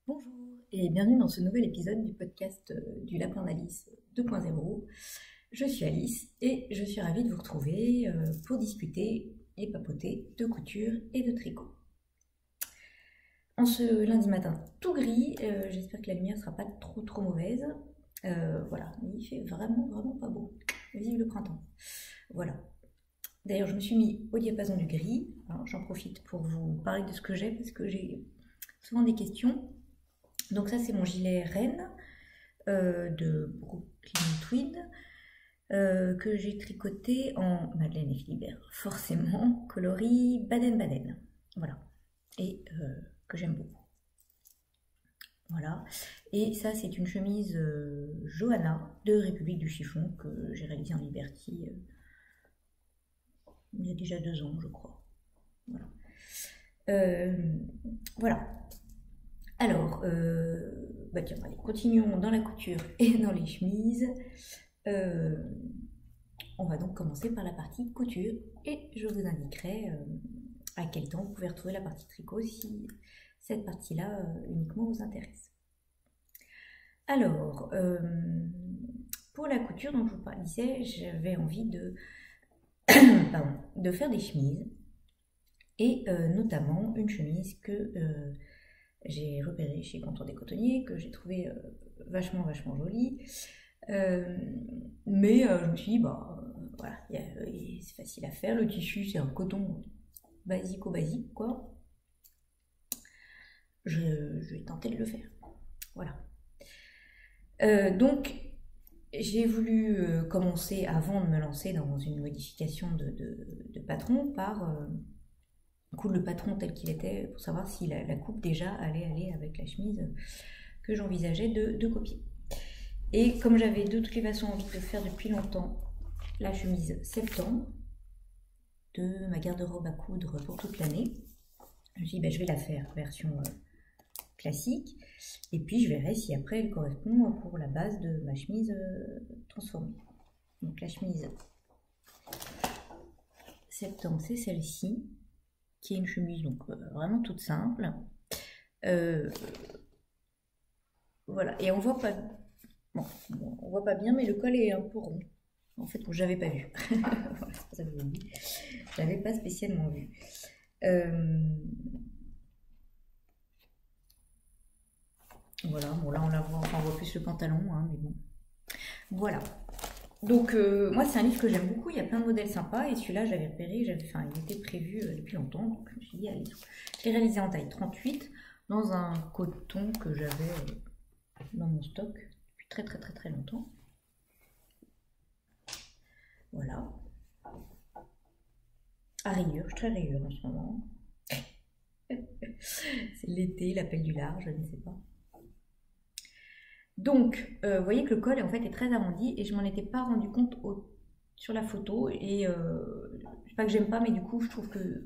Bonjour et bienvenue dans ce nouvel épisode du podcast du Lapin d'Alice 2.0. Je suis Alice et je suis ravie de vous retrouver pour discuter et papoter de couture et de tricot. En ce lundi matin tout gris, j'espère que la lumière ne sera pas trop mauvaise. Voilà, il fait vraiment pas beau. Vive le printemps. Voilà. D'ailleurs, je me suis mis au diapason du gris. J'en profite pour vous parler de ce que j'ai parce que j'ai souvent des questions. Donc ça, c'est mon gilet Rennes de Brooklyn Tweed que j'ai tricoté en Madeleine et Philibert, forcément, coloris Baden-Baden. Voilà. Et que j'aime beaucoup. Voilà. Et ça, c'est une chemise Johanna de République du Chiffon que j'ai réalisée en Liberty il y a déjà 2 ans, je crois. Voilà. Voilà. Alors, tiens, allez, continuons dans la couture et dans les chemises. On va donc commencer par la partie couture et je vous indiquerai à quel temps vous pouvez retrouver la partie tricot si cette partie-là uniquement vous intéresse. Alors, pour la couture, donc je vous disais, j'avais envie de, de faire des chemises et notamment une chemise que j'ai repérée chez Contour des Cotonniers, que j'ai trouvé vachement jolie. Mais je me suis dit, voilà, c'est facile à faire. Le tissu, c'est un coton basique, quoi. Je vais tenter de le faire. Voilà. Donc, j'ai voulu commencer, avant de me lancer dans une modification de patron, par coudre le patron tel qu'il était, pour savoir si la coupe déjà allait aller avec la chemise que j'envisageais de copier. Et comme j'avais de toutes les façons envie de faire depuis longtemps la chemise septembre de ma garde-robe à coudre pour toute l'année, je me suis dit je vais la faire version classique et puis je verrai si après elle correspond pour la base de ma chemise transformée. Donc la chemise septembre, c'est celle-ci qui est une chemise donc vraiment toute simple. Voilà, et on voit pas. Bon, on voit pas bien, mais le col est un peu rond. En fait, j'avais pas vu. Voilà, c'est pour ça que je vous le dis. J'avais pas spécialement vu. Voilà, bon là on voit plus le pantalon, hein, mais bon. Voilà. Donc moi c'est un livre que j'aime beaucoup, il y a plein de modèles sympas et celui-là j'avais repéré, il était prévu depuis longtemps, donc je me suis dit allez, je l'ai réalisé en taille 38 dans un coton que j'avais dans mon stock depuis très longtemps. Voilà. À rayures, je suis très rayure en ce moment. C'est l'été, l'appel du large, je ne sais pas. Donc, vous voyez que le col en fait est très arrondi et je m'en étais pas rendu compte sur la photo et c'est pas que j'aime pas, mais du coup je trouve que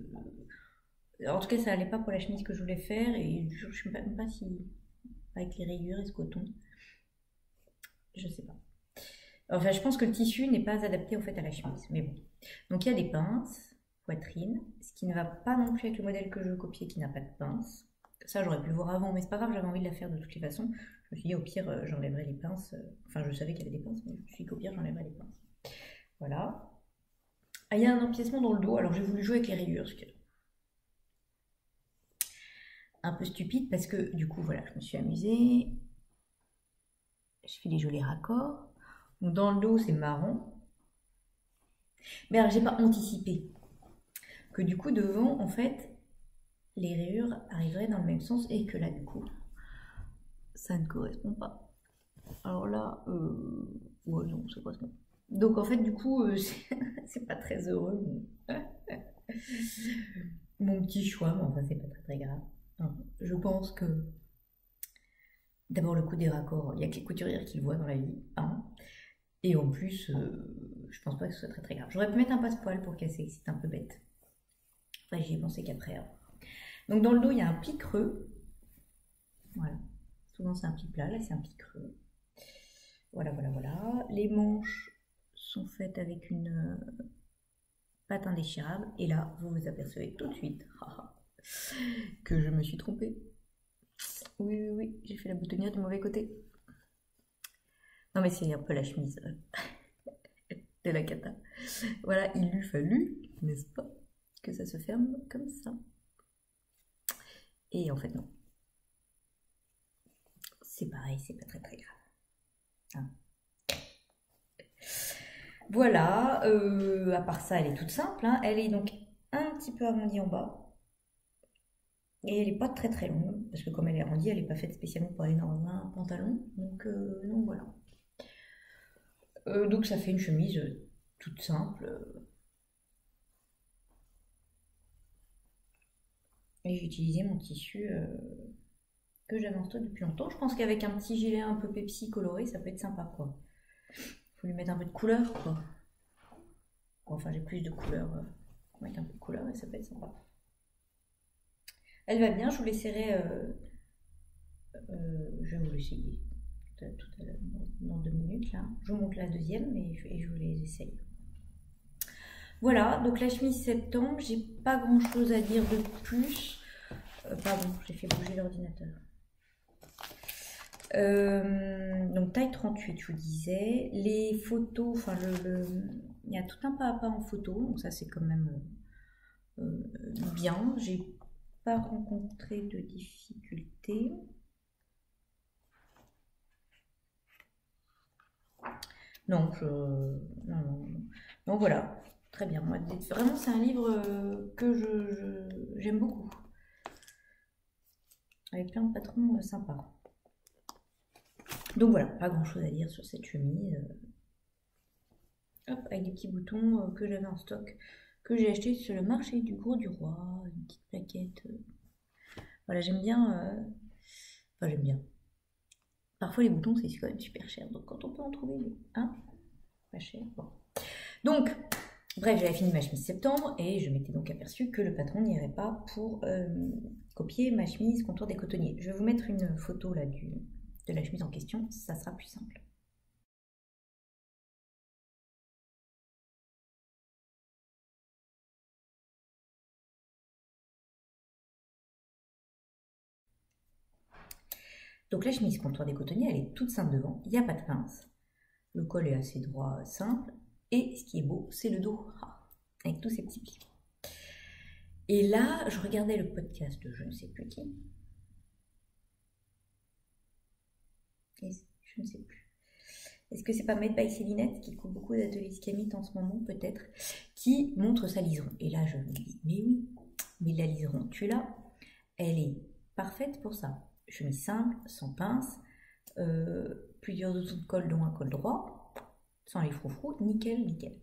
en tout cas ça allait pas pour la chemise que je voulais faire et je ne sais même pas si avec les rayures et ce coton, je sais pas. Enfin, je pense que le tissu n'est pas adapté en fait à la chemise, mais bon. Donc il y a des pinces, poitrine, ce qui ne va pas non plus avec le modèle que je veux copier qui n'a pas de pince. Ça j'aurais pu le voir avant, mais c'est pas grave, j'avais envie de la faire de toutes les façons. Je me suis dit au pire j'enlèverai les pinces. Enfin je savais qu'il y avait des pinces, mais je me suis dit qu'au pire j'enlèverai les pinces. Voilà. Ah, il y a un empiècement dans le dos, alors j'ai voulu jouer avec les rayures, ce qui est un peu stupide parce que du coup voilà, je me suis amusée. Je fais des jolis raccords. Donc dans le dos c'est marron. Mais alors j'ai pas anticipé que du coup devant en fait les rayures arriveraient dans le même sens et que là du coup ça ne correspond pas. Alors là, ouais non, ça correspond. Donc en fait du coup c'est pas très heureux mon petit choix, mais enfin c'est pas très grave. Je pense que d'abord le coup des raccords, il y a que les couturières qui le voient dans la vie, hein. Et en plus, je pense pas que ce soit très grave. J'aurais pu mettre un passepoil pour casser, c'est un peu bête. Enfin j'y ai pensé qu'après. Hein. Donc dans le dos il y a un pli creux. Voilà. Souvent c'est un pli plat, là c'est un pli creux. Voilà. Les manches sont faites avec une pâte indéchirable. Et là, vous vous apercevez tout de suite que je me suis trompée. Oui, oui, oui, j'ai fait la boutonnière du mauvais côté. Non, mais c'est un peu la chemise de la cata. Voilà, il lui fallu, n'est-ce pas, que ça se ferme comme ça. Et en fait, non. C'est pareil, c'est pas très très grave. Hein. Voilà, à part ça, elle est toute simple. Hein. Elle est donc un petit peu arrondie en bas. Et elle n'est pas très très longue, parce que comme elle est arrondie, elle n'est pas faite spécialement pour aller dans un pantalon. Donc voilà. Donc ça fait une chemise toute simple. Et j'ai utilisé mon tissu que j'avais en stock depuis longtemps. Je pense qu'avec un petit gilet un peu Pepsi coloré, ça peut être sympa quoi. Faut lui mettre un peu de couleur quoi. Enfin j'ai plus de couleur. Mettre un peu de couleur et ça peut être sympa. Elle va bien, je vous l'essaierai. Je vais vous l'essayer tout à l'heure, dans 2 minutes là. Je vous montre la deuxième et je vous les essaye. Voilà, donc la chemise septembre, j'ai pas grand chose à dire de plus. Pardon, j'ai fait bouger l'ordinateur. Donc taille 38, je vous disais. Les photos, enfin il y a tout un pas à pas en photo, donc ça c'est quand même bien. J'ai pas rencontré de difficultés. Non, non, voilà, très bien. Moi, vraiment, c'est un livre que j'aime beaucoup, avec plein de patrons sympas. Donc voilà, pas grand chose à dire sur cette chemise. Hop, avec des petits boutons que j'avais en stock, que j'ai acheté sur le marché du Gros du Roi, une petite plaquette. Voilà, j'aime bien. Enfin, j'aime bien. Parfois, les boutons, c'est quand même super cher. Donc, quand on peut en trouver un, pas cher. Bon. Donc, bref, j'avais fini ma chemise septembre et je m'étais donc aperçue que le patron n'irait pas pour copier ma chemise contour des cotonniers. Je vais vous mettre une photo là de la chemise en question, ça sera plus simple. Donc la chemise contour des cotonniers, elle est toute simple devant, il n'y a pas de pince. Le col est assez droit, simple. Et ce qui est beau, c'est le dos, avec tous ces petits plis. Et là, je regardais le podcast de je ne sais plus qui. Et je ne sais plus. Est-ce que c'est pas Made by Célinette qui coupe beaucoup d'ateliers Scamite en ce moment, peut-être, qui montre sa liseron. Et là, je me dis, mais oui, mais la liseron, tu l'as, elle est parfaite pour ça. Chemise simple, sans pince, plusieurs outils de col, dont un col droit, sans les froufrous, nickel, nickel.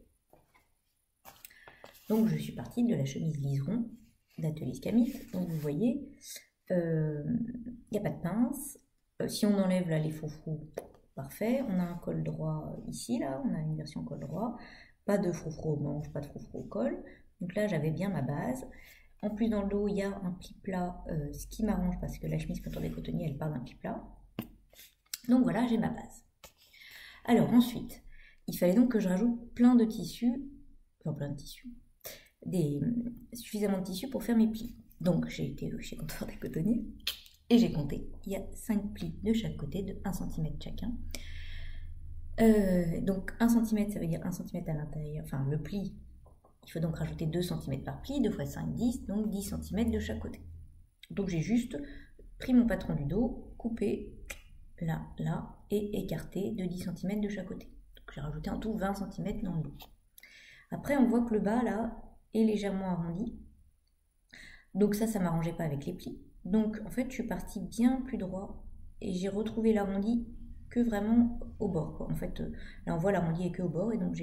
Donc je suis partie de la chemise liseron d'atelier Scamite. Donc vous voyez, il n'y a pas de pince. Si on enlève là les froufrous, parfait. On a un col droit ici, là, on a une version col droit. Pas de froufrous au manche, pas de froufrous au col. Donc là, j'avais bien ma base. En plus, dans le dos, il y a un pli plat, ce qui m'arrange parce que la chemise contour des cotonniers, elle part d'un pli plat. Donc voilà, j'ai ma base. Alors ensuite, il fallait donc que je rajoute plein de tissus, suffisamment de tissus pour faire mes plis. Donc j'ai été chez Contour des Cotonniers et j'ai compté. Il y a 5 plis de chaque côté, de 1 cm chacun. Donc 1 cm, ça veut dire 1 cm à l'intérieur, enfin le pli. Il faut donc rajouter 2 cm par pli, 2 x 5, 10, donc 10 cm de chaque côté. Donc j'ai juste pris mon patron du dos, coupé là, là, et écarté de 10 cm de chaque côté. Donc j'ai rajouté en tout 20 cm dans le dos. Après, on voit que le bas, là, est légèrement arrondi. Donc ça m'arrangeait pas avec les plis. Donc, en fait, je suis partie bien plus droit et j'ai retrouvé l'arrondi que vraiment au bord, quoi. En fait, là, on voit l'arrondi est que au bord et donc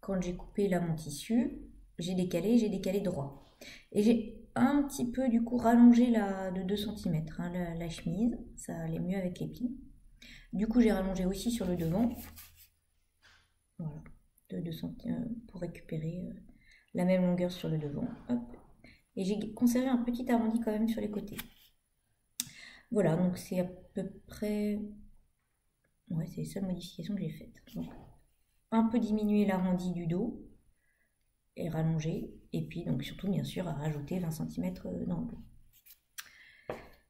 quand j'ai coupé là mon tissu, j'ai décalé droit. Et j'ai un petit peu, du coup, rallongé de 2 cm la chemise. Ça allait mieux avec les plis. Du coup, j'ai rallongé aussi sur le devant. Voilà. De 2 cm pour récupérer la même longueur sur le devant. Hop. Et j'ai conservé un petit arrondi quand même sur les côtés. Voilà, donc c'est à peu près... Ouais, c'est les seules modifications que j'ai faites. Donc, un peu diminuer l'arrondi du dos et rallonger. Et puis, donc surtout, bien sûr, à rajouter 20 cm dans le dos.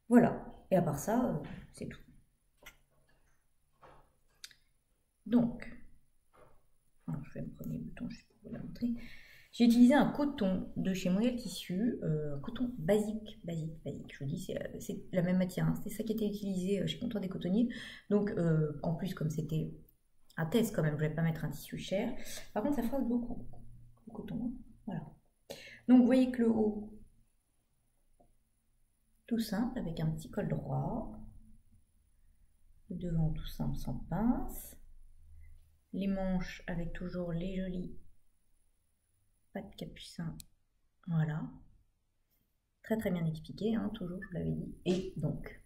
Voilà, et à part ça, c'est tout. Donc, alors, je fais le premier bouton, je vais vous la montrer. J'ai utilisé un coton de chez Montréal Tissu, un coton basique. Je vous dis, c'est la même matière, hein. C'est ça qui était utilisé chez Comptoir des Cotonniers. Donc, en plus, comme c'était un test quand même, je ne vais pas mettre un tissu cher. Par contre, ça froisse beaucoup, le coton, hein. Voilà. Donc, vous voyez que le haut, tout simple, avec un petit col droit. Le devant, tout simple, sans pince. Les manches avec toujours les jolis pattes capucin. Voilà. Très très bien expliqué, hein, toujours, je vous l'avais dit. Et donc,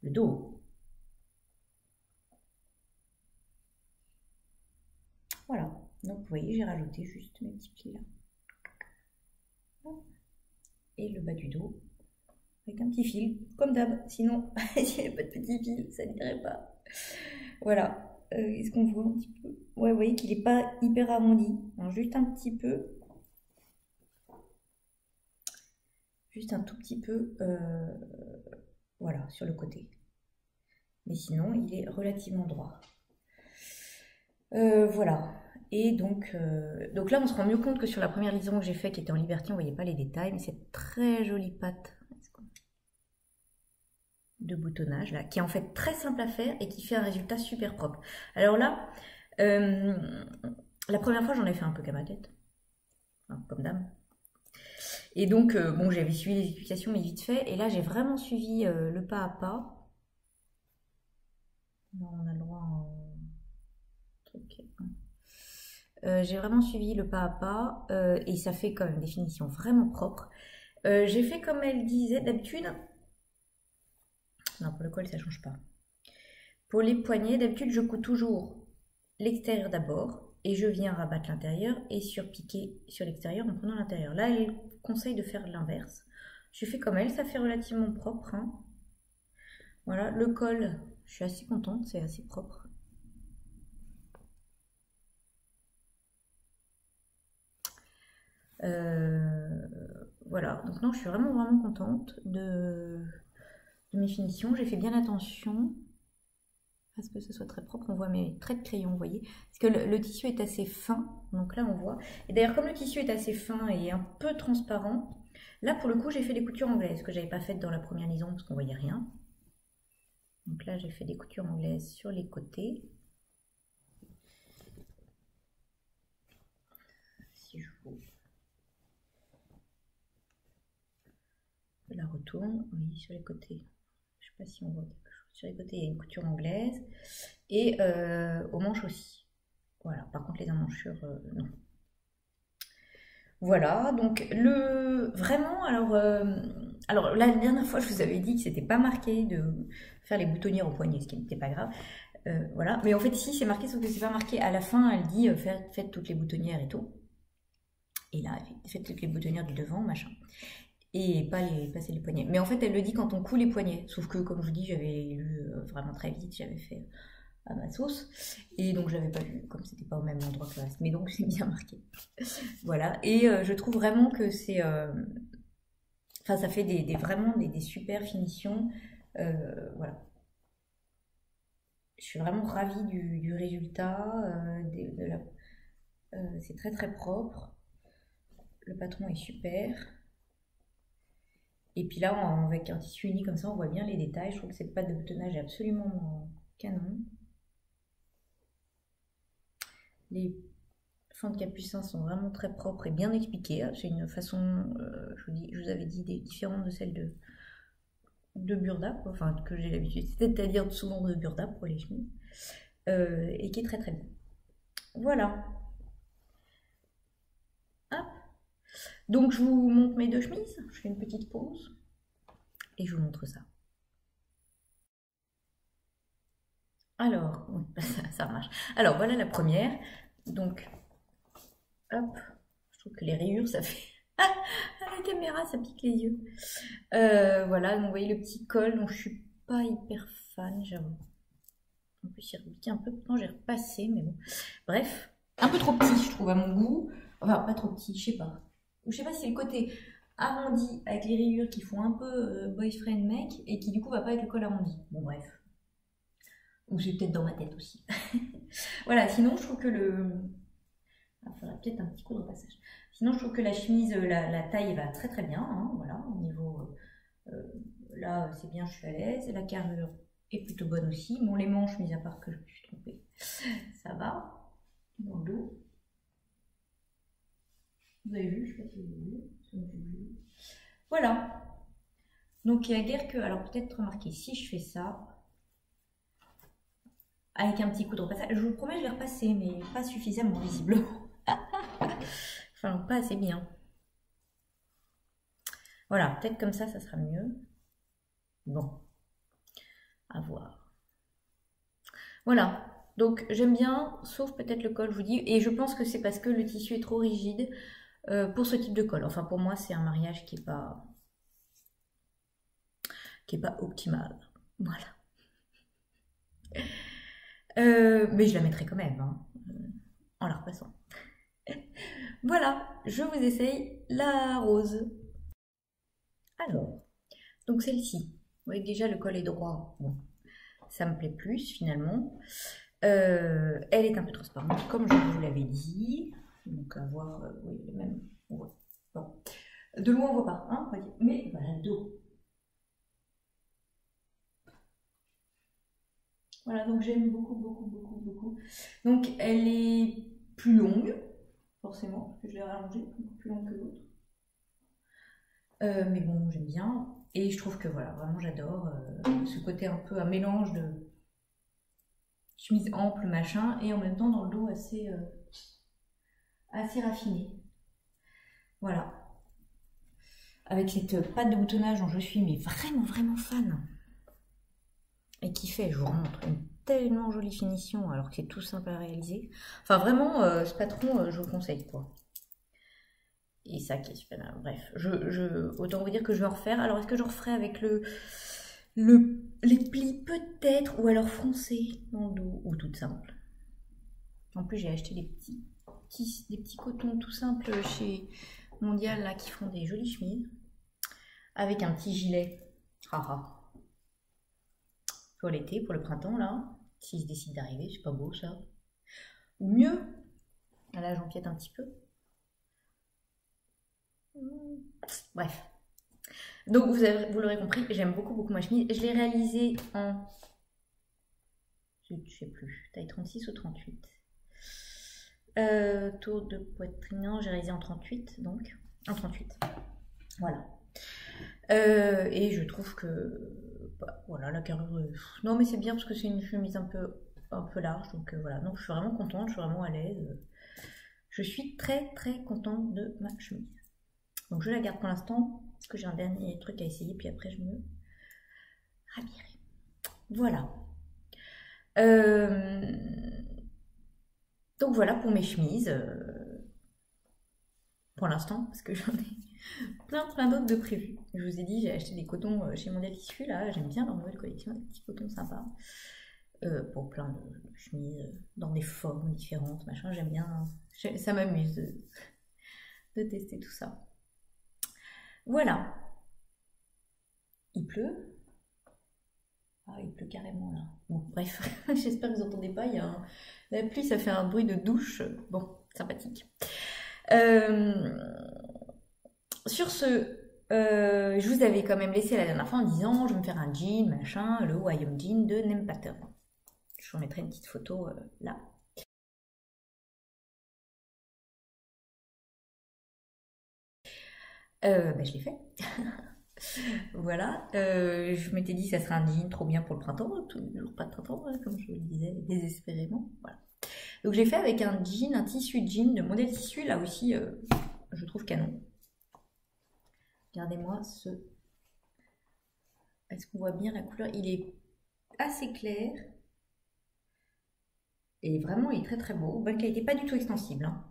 le dos. Voilà. Donc, vous voyez, j'ai rajouté juste mes petits plis là. Et le bas du dos. Avec un petit fil, comme d'hab. Sinon, s'il n'y avait pas de petit fil, ça n'irait pas. Voilà. Est-ce qu'on voit un petit peu? Ouais, vous voyez qu'il n'est pas hyper arrondi. Alors, juste un petit peu. Juste un tout petit peu, voilà, sur le côté. Mais sinon, il est relativement droit. Voilà. Et donc là, on se rend mieux compte que sur la première liaison que j'ai faite, qui était en Liberty, on ne voyait pas les détails, mais cette très jolie patte de boutonnage, là, qui est en fait très simple à faire et qui fait un résultat super propre. Alors là, la première fois, j'en ai fait un peu qu'à ma tête, hein, comme dame. Et donc, bon, j'avais suivi les explications, mais vite fait. Et là, j'ai vraiment suivi le pas à pas. Non, on a le droit en truc. J'ai vraiment suivi le pas à pas. Et ça fait quand même des finitions vraiment propres. J'ai fait comme elle disait d'habitude. Non, pour le col, ça ne change pas. Pour les poignets, d'habitude, je couds toujours l'extérieur d'abord. Et je viens rabattre l'intérieur et surpiquer sur l'extérieur en prenant l'intérieur. Là, elle conseille de faire l'inverse. Je fais comme elle, ça fait relativement propre, hein. Voilà, le col, je suis assez contente, c'est assez propre. Voilà, donc non, je suis vraiment contente de mes finitions. J'ai fait bien attention à ce que ce soit très propre. On voit mes traits de crayon, vous voyez. Parce que le tissu est assez fin, donc là on voit. Et d'ailleurs, comme le tissu est assez fin et un peu transparent, là pour le coup j'ai fait des coutures anglaises que j'avais pas faites dans la première liaison parce qu'on voyait rien. Donc là j'ai fait des coutures anglaises sur les côtés. Si je vous la retourne, oui, sur les côtés. Je sais pas si on voit quelque chose. Sur les côtés, il y a une couture anglaise. Et aux manches aussi. Voilà, par contre, les emmanchures, non. Voilà, donc vraiment, alors la dernière fois, je vous avais dit que c'était pas marqué de faire les boutonnières au poignet, ce qui n'était pas grave. Voilà, mais en fait, ici, c'est marqué, sauf que c'est pas marqué. À la fin, elle dit faites toutes les boutonnières et tout. Et là, faites toutes les boutonnières du devant, machin. Et pas passer les poignets. Mais en fait, elle le dit quand on coud les poignets. Sauf que, comme je vous dis, j'avais lu vraiment très vite, j'avais fait à ma sauce. Et donc, je l'avais pas lu, comme c'était pas au même endroit que le reste. Mais donc, c'est bien marqué. Voilà. Et je trouve vraiment que c'est... Enfin, ça fait vraiment des super finitions. Voilà. Je suis vraiment ravie du résultat. C'est très très propre. Le patron est super. Et puis là, avec un tissu uni comme ça, on voit bien les détails. Je trouve que cette patte de boutonnage est absolument canon. Les fins de capucin sont vraiment très propres et bien expliquées. C'est une façon, je vous avais dit, différente de celle de Burda, enfin que j'ai l'habitude, c'est-à-dire souvent de Burda pour les chemises, et qui est très très bien. Voilà. Hop. Donc je vous montre mes deux chemises. Je fais une petite pause et je vous montre ça. Alors, oui, ça marche. Alors voilà la première. Donc, hop, je trouve que les rayures, ça fait... à la caméra, ça pique les yeux. Voilà, donc vous voyez le petit col, donc je suis pas hyper fan, j'avoue. En plus, il repique un peu, pourtant j'ai repassé, mais bon. Bref, un peu trop petit, je trouve, à mon goût. Enfin, pas trop petit, je sais pas. Je sais pas si c'est le côté arrondi avec les rayures qui font un peu boyfriend mec et qui du coup va pas avec le col arrondi. Bon bref. Ou c'est peut-être dans ma tête aussi. Voilà, sinon je trouve que le... Il faudrait peut-être un petit coup de repassage. Sinon je trouve que la chemise, la taille va très très bien. Hein, voilà, au niveau... là c'est bien, je suis à l'aise. La carrure est plutôt bonne aussi. Bon, les manches, mis à part que je me suis trompée, ça va. Dans le dos. Vous avez vu, je sais pas si vous avez vu. Voilà. Donc il y a guère que... Alors peut-être remarquer, si je fais ça, avec un petit coup de repassage, je vous promets, je vais repasser, mais pas suffisamment visiblement. Enfin, pas assez bien. Voilà, peut-être comme ça sera mieux. Bon, à voir. Voilà, donc j'aime bien, sauf peut-être le col, je vous dis, et je pense que c'est parce que le tissu est trop rigide pour ce type de col. Enfin, pour moi, c'est un mariage qui est pas optimal. Voilà. Mais je la mettrai quand même, hein, en la repassant. Voilà, je vous essaye la rose. Alors, donc celle-ci, vous voyez déjà le col est droit, bon, ça me plaît plus finalement. Elle est un peu transparente, comme je vous l'avais dit. Donc à voir, oui, le même. Ouais. Bon. De loin on voit pas, hein, mais voilà le dos. Voilà, donc j'aime beaucoup, beaucoup, beaucoup, beaucoup. Donc elle est plus longue, forcément, parce que je l'ai rallongée, plus longue que l'autre. Mais bon, j'aime bien. Et je trouve que voilà, vraiment j'adore ce côté un peu un mélange de chemise ample, machin, et en même temps dans le dos assez, assez raffiné. Voilà. Avec cette patte de boutonnage dont je suis mais vraiment, vraiment fan. Et qui fait, je vous remontre, une tellement jolie finition alors que c'est tout simple à réaliser. Enfin vraiment, ce patron, je vous le conseille quoi. Et ça qui est super bien. Bref, autant vous dire que je vais en refaire. Alors est-ce que je referai avec les plis peut-être, ou alors froncé dans le dos, ou toute simple. En plus j'ai acheté des petits cotons tout simples chez Mondial là qui font des jolies chemises. Avec un petit gilet. Haha. Pour l'été, pour le printemps là. S'il se décide d'arriver, c'est pas beau ça. Ou mieux. Là j'empiète un petit peu. Bref. Donc vous l'aurez compris, j'aime beaucoup beaucoup ma chemise. Je l'ai réalisée en... Je ne sais plus, taille 36 ou 38. Tour de poitrine, non, j'ai réalisé en 38 donc. En 38. Voilà. Et je trouve que... Bah, voilà, la carrure... Non mais c'est bien parce que c'est une chemise un peu large. Donc voilà, donc je suis vraiment contente, je suis vraiment à l'aise. Je suis très très contente de ma chemise. Donc je la garde pour l'instant, parce que j'ai un dernier truc à essayer, puis après je me rhabillerai. Voilà. Donc voilà pour mes chemises. Pour l'instant, parce que j'en ai plein d'autres de prévus. Je vous ai dit, j'ai acheté des cotons chez Mondial Tissu, là, j'aime bien leur nouvelle collection, des petits cotons sympas. Pour plein de chemises, dans des formes différentes, machin, j'aime bien, ça m'amuse de tester tout ça. Voilà. Il pleut. Ah, il pleut carrément là. Bon, bref, j'espère que vous n'entendez pas. La pluie, ça fait un bruit de douche. Bon, sympathique. Sur ce, je vous avais quand même laissé la dernière fois en disant je vais me faire un jean, machin, le Wyom Jean de Nem Pattern. Je vous mettrai une petite photo là. Je l'ai fait. Voilà, je m'étais dit ça serait un jean trop bien pour le printemps, toujours pas de printemps, comme je le disais désespérément. Voilà. Donc j'ai fait avec un jean, un tissu jean de Modèle Tissu, là aussi je trouve canon. Regardez-moi ce... Est-ce qu'on voit bien la couleur? Il est assez clair. Et vraiment il est très très beau. Bonne qualité, pas du tout extensible. Hein.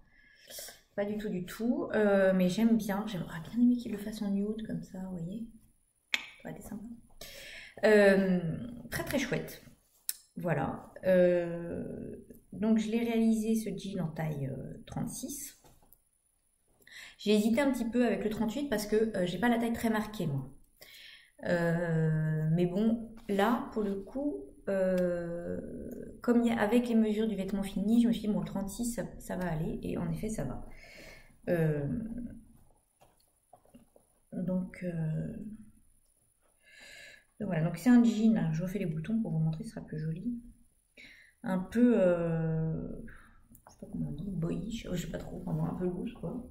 Pas du tout. Mais j'aime bien. J'aimerais bien aimé qu'il le fasse en nude comme ça, vous voyez. Ça aurait été sympa. Très très chouette. Voilà. Donc je l'ai réalisé ce jean en taille 36. J'ai hésité un petit peu avec le 38 parce que j'ai pas la taille très marquée, moi. Mais bon, là, pour le coup, comme avec les mesures du vêtement fini, je me suis dit, bon, le 36, ça va aller. Et en effet, ça va. Euh, donc, voilà, donc c'est un jean. Alors, je refais les boutons pour vous montrer, ce sera plus joli. Un peu, je sais pas comment on dit, boyish, je sais pas trop, enfin, bon, un peu loose, quoi.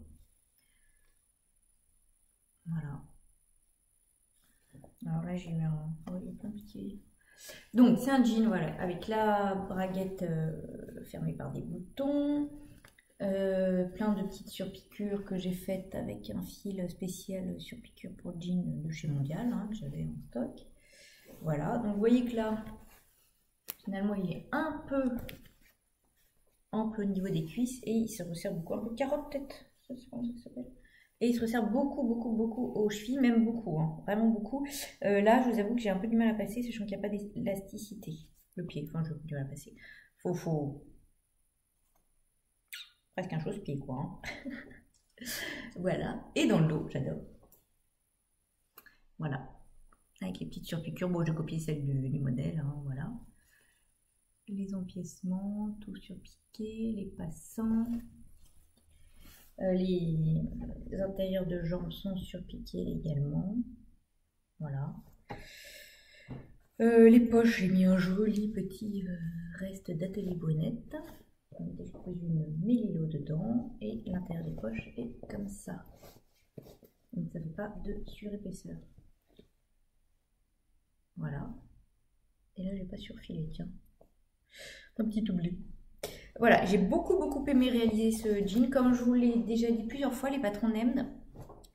Voilà. Alors là, j'ai mis un... Oh, il y a plein de petits... Donc, c'est un jean, voilà, avec la braguette fermée par des boutons. Plein de petites surpiqûres que j'ai faites avec un fil spécial surpiqûre pour jean de chez Mondial, hein, que j'avais en stock. Voilà, donc vous voyez que là, finalement, il est un peu ample au niveau des cuisses et il se resserre beaucoup, un peu carotte peut-être, c'est comme ça que ça s'appelle. Et il se resserre beaucoup, beaucoup, beaucoup aux chevilles, même beaucoup, hein, vraiment beaucoup. Là, je vous avoue que j'ai un peu du mal à passer, sachant qu'il n'y a pas d'élasticité. Le pied, enfin, je vais du mal à passer. Faut presque un chausse-pied, quoi. Hein. Voilà. Et dans le dos, j'adore. Voilà. Avec les petites surpiqûres. Bon, j'ai copié celle du modèle, hein, voilà. Les empiècements, tout surpiqué, les passants. Les intérieurs de jambes sont surpiqués également. Voilà. Les poches, j'ai mis un joli petit reste d'atelier brunette. Je pose une mélilo dedans et l'intérieur des poches est comme ça. Donc ça ne fait pas de surépaisseur. Voilà. Et là, j'ai pas surfilé, tiens. Un petit oubli. Voilà, j'ai beaucoup aimé réaliser ce jean. Comme je vous l'ai déjà dit plusieurs fois, les patrons NEMD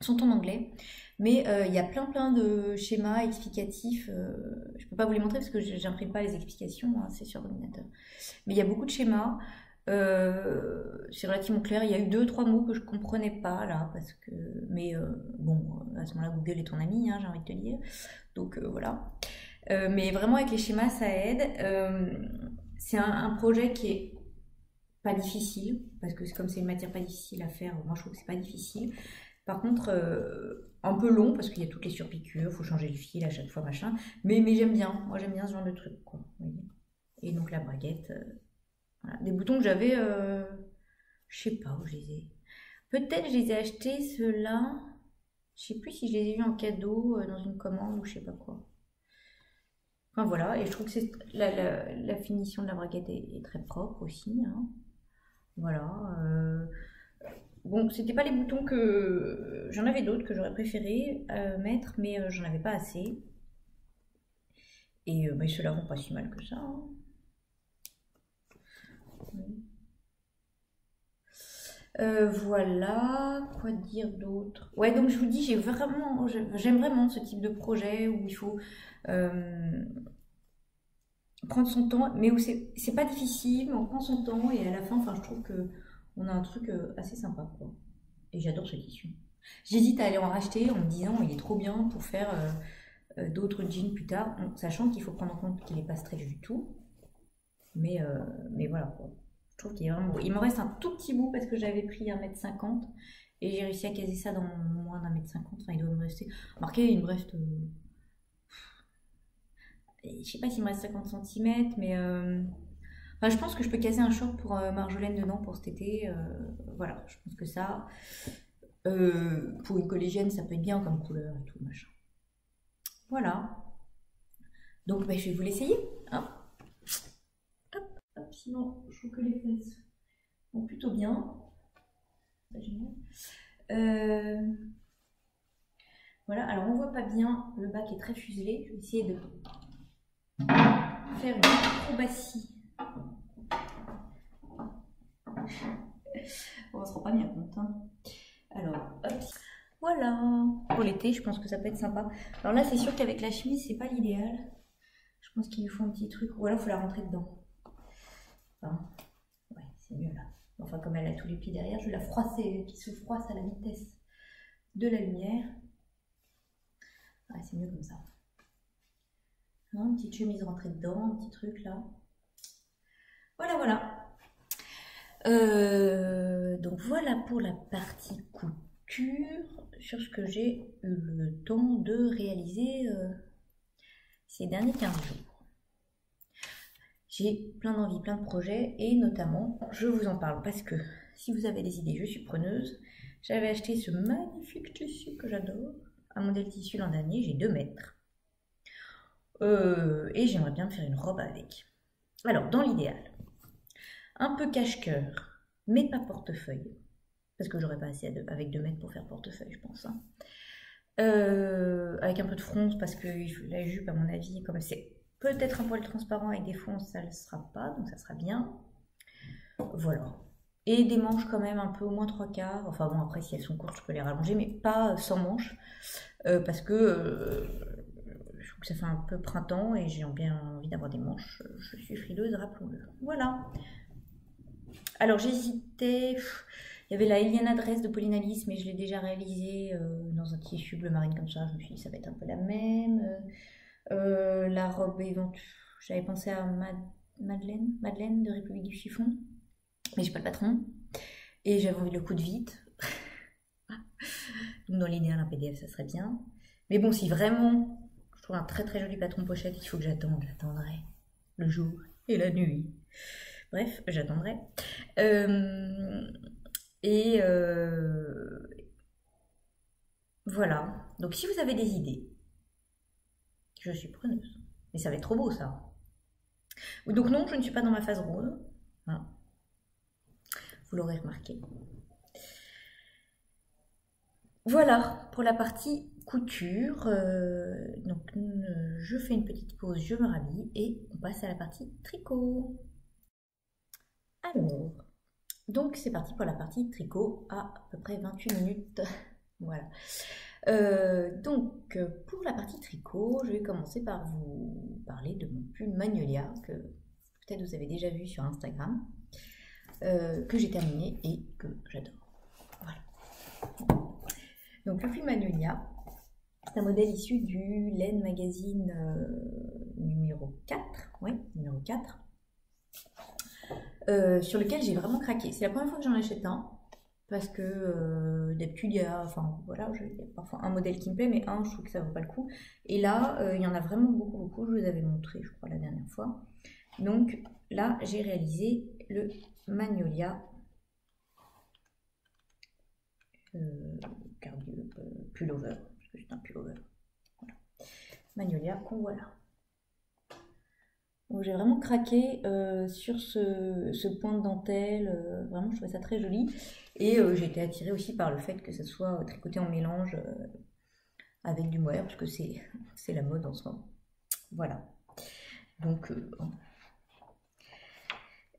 sont en anglais. Mais il y a plein de schémas explicatifs. Je ne peux pas vous les montrer parce que j'imprime pas les explications, hein, c'est sur ordinateur. Mais il y a beaucoup de schémas. C'est relativement clair. Il y a eu 2-3 mots que je comprenais pas là, parce que. Mais bon, à ce moment-là, Google est ton ami, hein, j'ai envie de te dire. Donc voilà. Mais vraiment avec les schémas, ça aide. C'est un projet qui est pas difficile, parce que comme c'est une matière pas difficile à faire, moi je trouve que c'est pas difficile. Par contre, un peu long, parce qu'il y a toutes les surpiqûres, il faut changer le fil à chaque fois, machin. Mais j'aime bien, moi j'aime bien ce genre de truc, quoi. Et donc la braguette, voilà. Des boutons que j'avais, je sais pas où je les ai. Peut-être je les ai achetés, ceux-là. Je sais plus si je les ai eu en cadeau dans une commande ou je sais pas quoi. Enfin voilà, et je trouve que la finition de la braguette est très propre aussi, hein. Voilà. Bon, c'était pas les boutons que. J'en avais d'autres que j'aurais préféré mettre, mais j'en avais pas assez. Et ceux-là vont pas si mal que ça, hein. Voilà, quoi dire d'autre? Ouais, donc je vous dis, j'aime vraiment ce type de projet où il faut prendre son temps, mais où c'est pas difficile, mais on prend son temps et à la fin, enfin, je trouve que on a un truc assez sympa, quoi. Et j'adore ce tissu. J'hésite à aller en racheter en me disant, il est trop bien pour faire d'autres jeans plus tard, sachant qu'il faut prendre en compte qu'il n'est pas stretch du tout. Mais voilà, quoi. Je trouve qu'il est vraiment beau. Il me reste un tout petit bout parce que j'avais pris 1,50 m et j'ai réussi à caser ça dans moins d'1,50 m. Enfin, il doit me rester. Marqué, il me reste. Je sais pas s'il me reste 50 cm, mais. Enfin, je pense que je peux caser un short pour Marjolaine dedans pour cet été. Voilà, je pense que ça. Pour une collégienne, ça peut être bien comme couleur et tout, machin. Voilà. Donc, je vais vous l'essayer. Hein. Hop, sinon, je trouve que les fesses vont plutôt bien. C'est génial. Voilà, alors on voit pas bien, le bas qui est très fuselé. Je vais essayer de faire une acrobatie. On se rend pas bien compte, hein. Alors, hop. Voilà. Pour l'été, je pense que ça peut être sympa. Alors là, c'est sûr qu'avec la chemise, c'est pas l'idéal. Je pense qu'il lui faut un petit truc. Ou alors, il faut la rentrer dedans. Enfin, ouais, c'est mieux là. Enfin, comme elle a tous les plis derrière, je vais la froisser, qui se froisse à la vitesse de la lumière. Ouais, c'est mieux comme ça. Hein, une petite chemise rentrée dedans, un petit truc là. Voilà. Donc voilà pour la partie couture. couture sur ce que j'ai eu le temps de réaliser ces derniers 15 jours. J'ai plein d'envies, plein de projets et notamment, je vous en parle parce que si vous avez des idées, je suis preneuse. J'avais acheté ce magnifique tissu que j'adore, un modèle tissu l'an dernier, j'ai 2 mètres. Et j'aimerais bien me faire une robe avec. Alors, dans l'idéal, un peu cache-cœur, mais pas portefeuille. Parce que j'aurais pas assez avec 2 mètres pour faire portefeuille, je pense. Hein. Avec un peu de fronce, parce que la jupe, à mon avis, comme c'est peut-être un poil transparent avec des fronces, ça ne le sera pas, donc ça sera bien. Voilà. Et des manches quand même un peu au moins 3/4. Enfin bon, après, si elles sont courtes, je peux les rallonger, mais pas sans manches. Parce que je trouve que ça fait un peu printemps et j'ai bien envie d'avoir des manches. Je suis frileuse, rappelons-le. Voilà. Alors j'hésitais. Il y avait la Eliana Dress de Pauline Alice, mais je l'ai déjà réalisée dans un tissu bleu marine comme ça. Je me suis dit ça va être un peu la même. La robe éventuelle. J'avais pensé à Madeleine de République du Chiffon, mais j'ai pas le patron. Et j'avais envie le coup de vite. Donc dans l'idéal, un PDF, ça serait bien. Mais bon, si vraiment je trouve un très très joli patron pochette, il faut que j'attendrai le jour et la nuit. Bref, j'attendrai. Voilà. Donc si vous avez des idées, je suis preneuse. Mais ça va être trop beau ça. Donc non, je ne suis pas dans ma phase rose. Voilà. Vous l'aurez remarqué. Voilà pour la partie couture. Donc je fais une petite pause, je me rhabille et on passe à la partie tricot. Alors, donc c'est parti pour la partie tricot à peu près 28 minutes. Voilà. Donc pour la partie tricot, je vais commencer par vous parler de mon pull Magnolia que peut-être vous avez déjà vu sur Instagram, que j'ai terminé et que j'adore. Voilà. Donc le pull Magnolia, c'est un modèle issu du Laine Magazine numéro 4, oui, numéro 4, sur lequel j'ai vraiment craqué. C'est la première fois que j'en achète un. Parce que d'habitude, il y a parfois un modèle qui me plaît, mais je trouve que ça vaut pas le coup. Et là, il y en a vraiment beaucoup, beaucoup. Je vous avais montré, je crois, la dernière fois. Donc là, j'ai réalisé le Magnolia pullover, parce que c'est un pullover. Voilà. Magnolia qu'on voit là. Donc j'ai vraiment craqué sur ce point de dentelle, vraiment je trouvais ça très joli. Et j'ai été attirée aussi par le fait que ça soit tricoté en mélange avec du mohair, parce que c'est la mode en ce moment. Voilà. Donc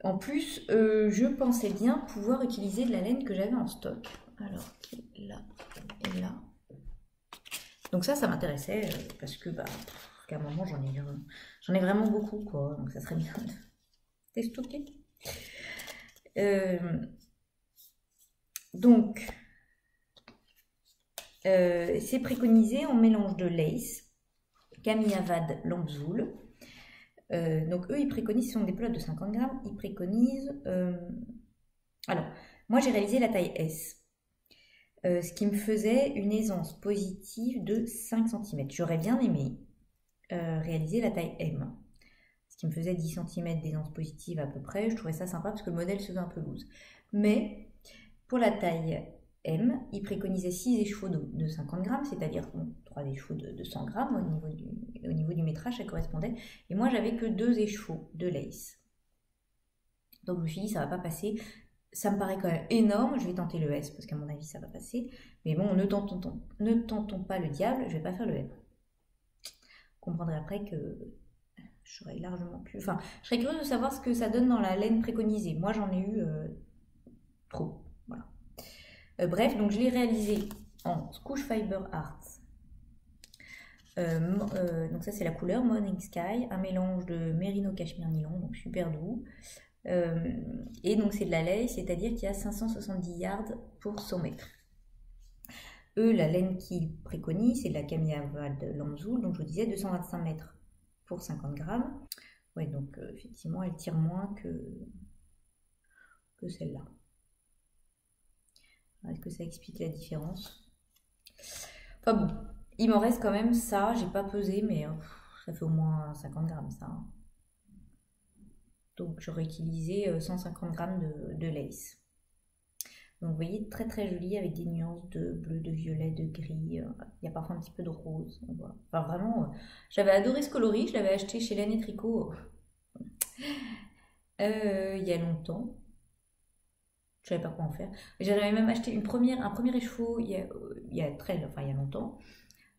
en plus, je pensais bien pouvoir utiliser de la laine que j'avais en stock. Alors, là et là. Donc ça m'intéressait parce que qu'à un moment j'en ai vraiment beaucoup quoi, donc ça serait bien de déstocker. Donc c'est préconisé en mélange de lace, Camille Avad Lambzoul. Donc eux ils préconisent, ce sont des pelotes de 50 grammes, ils préconisent. Alors moi j'ai réalisé la taille S. Ce qui me faisait une aisance positive de 5 cm. J'aurais bien aimé réaliser la taille M, ce qui me faisait 10 cm d'aisance positive à peu près. Je trouvais ça sympa parce que le modèle se veut un peu loose. Mais pour la taille M, il préconisait 6 écheveaux de 50 grammes, c'est-à-dire 3 écheveaux de 100 grammes au niveau du métrage, ça correspondait. Et moi, j'avais que 2 écheveaux de lace. Donc je me suis dit, ça va pas passer. Ça me paraît quand même énorme, je vais tenter le S parce qu'à mon avis ça va passer. Mais bon, ne tentons pas le diable, je vais pas faire le M. Vous comprendrez après que je serais largement plus... Enfin, je serais curieuse de savoir ce que ça donne dans la laine préconisée. Moi j'en ai eu trop. Voilà. Bref, donc je l'ai réalisé en Scoosh Fiber Arts. Donc ça c'est la couleur Morning Sky, un mélange de Merino Cashmere Nylon, donc super doux. Et donc c'est de la lace, c'est-à-dire qu'il y a 570 yards pour 100 mètres. Eux, la laine qu'ils préconisent, c'est de la Camille Avad Lambzoul, donc je vous disais 225 mètres pour 50 grammes. Ouais, donc effectivement, elle tire moins que celle-là. Est-ce que ça explique la différence? Enfin bon, il m'en reste quand même ça. J'ai pas pesé, mais ça fait au moins 50 grammes ça, hein. Donc j'aurais utilisé 150 grammes de lace. Donc vous voyez, très très joli avec des nuances de bleu, de violet, de gris. Il y a parfois un petit peu de rose. On voit. Enfin vraiment, j'avais adoré ce coloris. Je l'avais acheté chez Laine et Tricot il y a longtemps. Je savais pas quoi en faire. J'avais même acheté un premier écheveau il y a enfin il y a longtemps.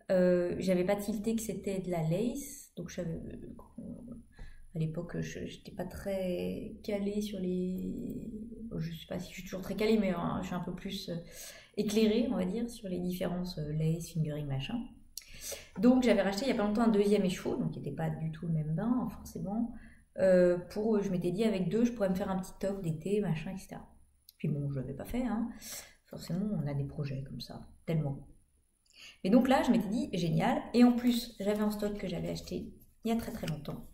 J'avais pas tilté que c'était de la lace, donc à l'époque j'étais pas très calée sur les. Je sais pas si je suis toujours très calée, mais je suis un peu plus éclairée, on va dire, sur les différences lace, fingering, machin. Donc j'avais racheté il y a pas longtemps un deuxième écheveau, donc qui n'était pas du tout le même bain, hein, forcément. Je m'étais dit avec deux, je pourrais me faire un petit top d'été, machin, etc. Puis bon, je l'avais pas fait, hein. Forcément, on a des projets comme ça, tellement. Et donc là, je m'étais dit, génial. Et en plus, j'avais en stock que j'avais acheté il y a très très longtemps,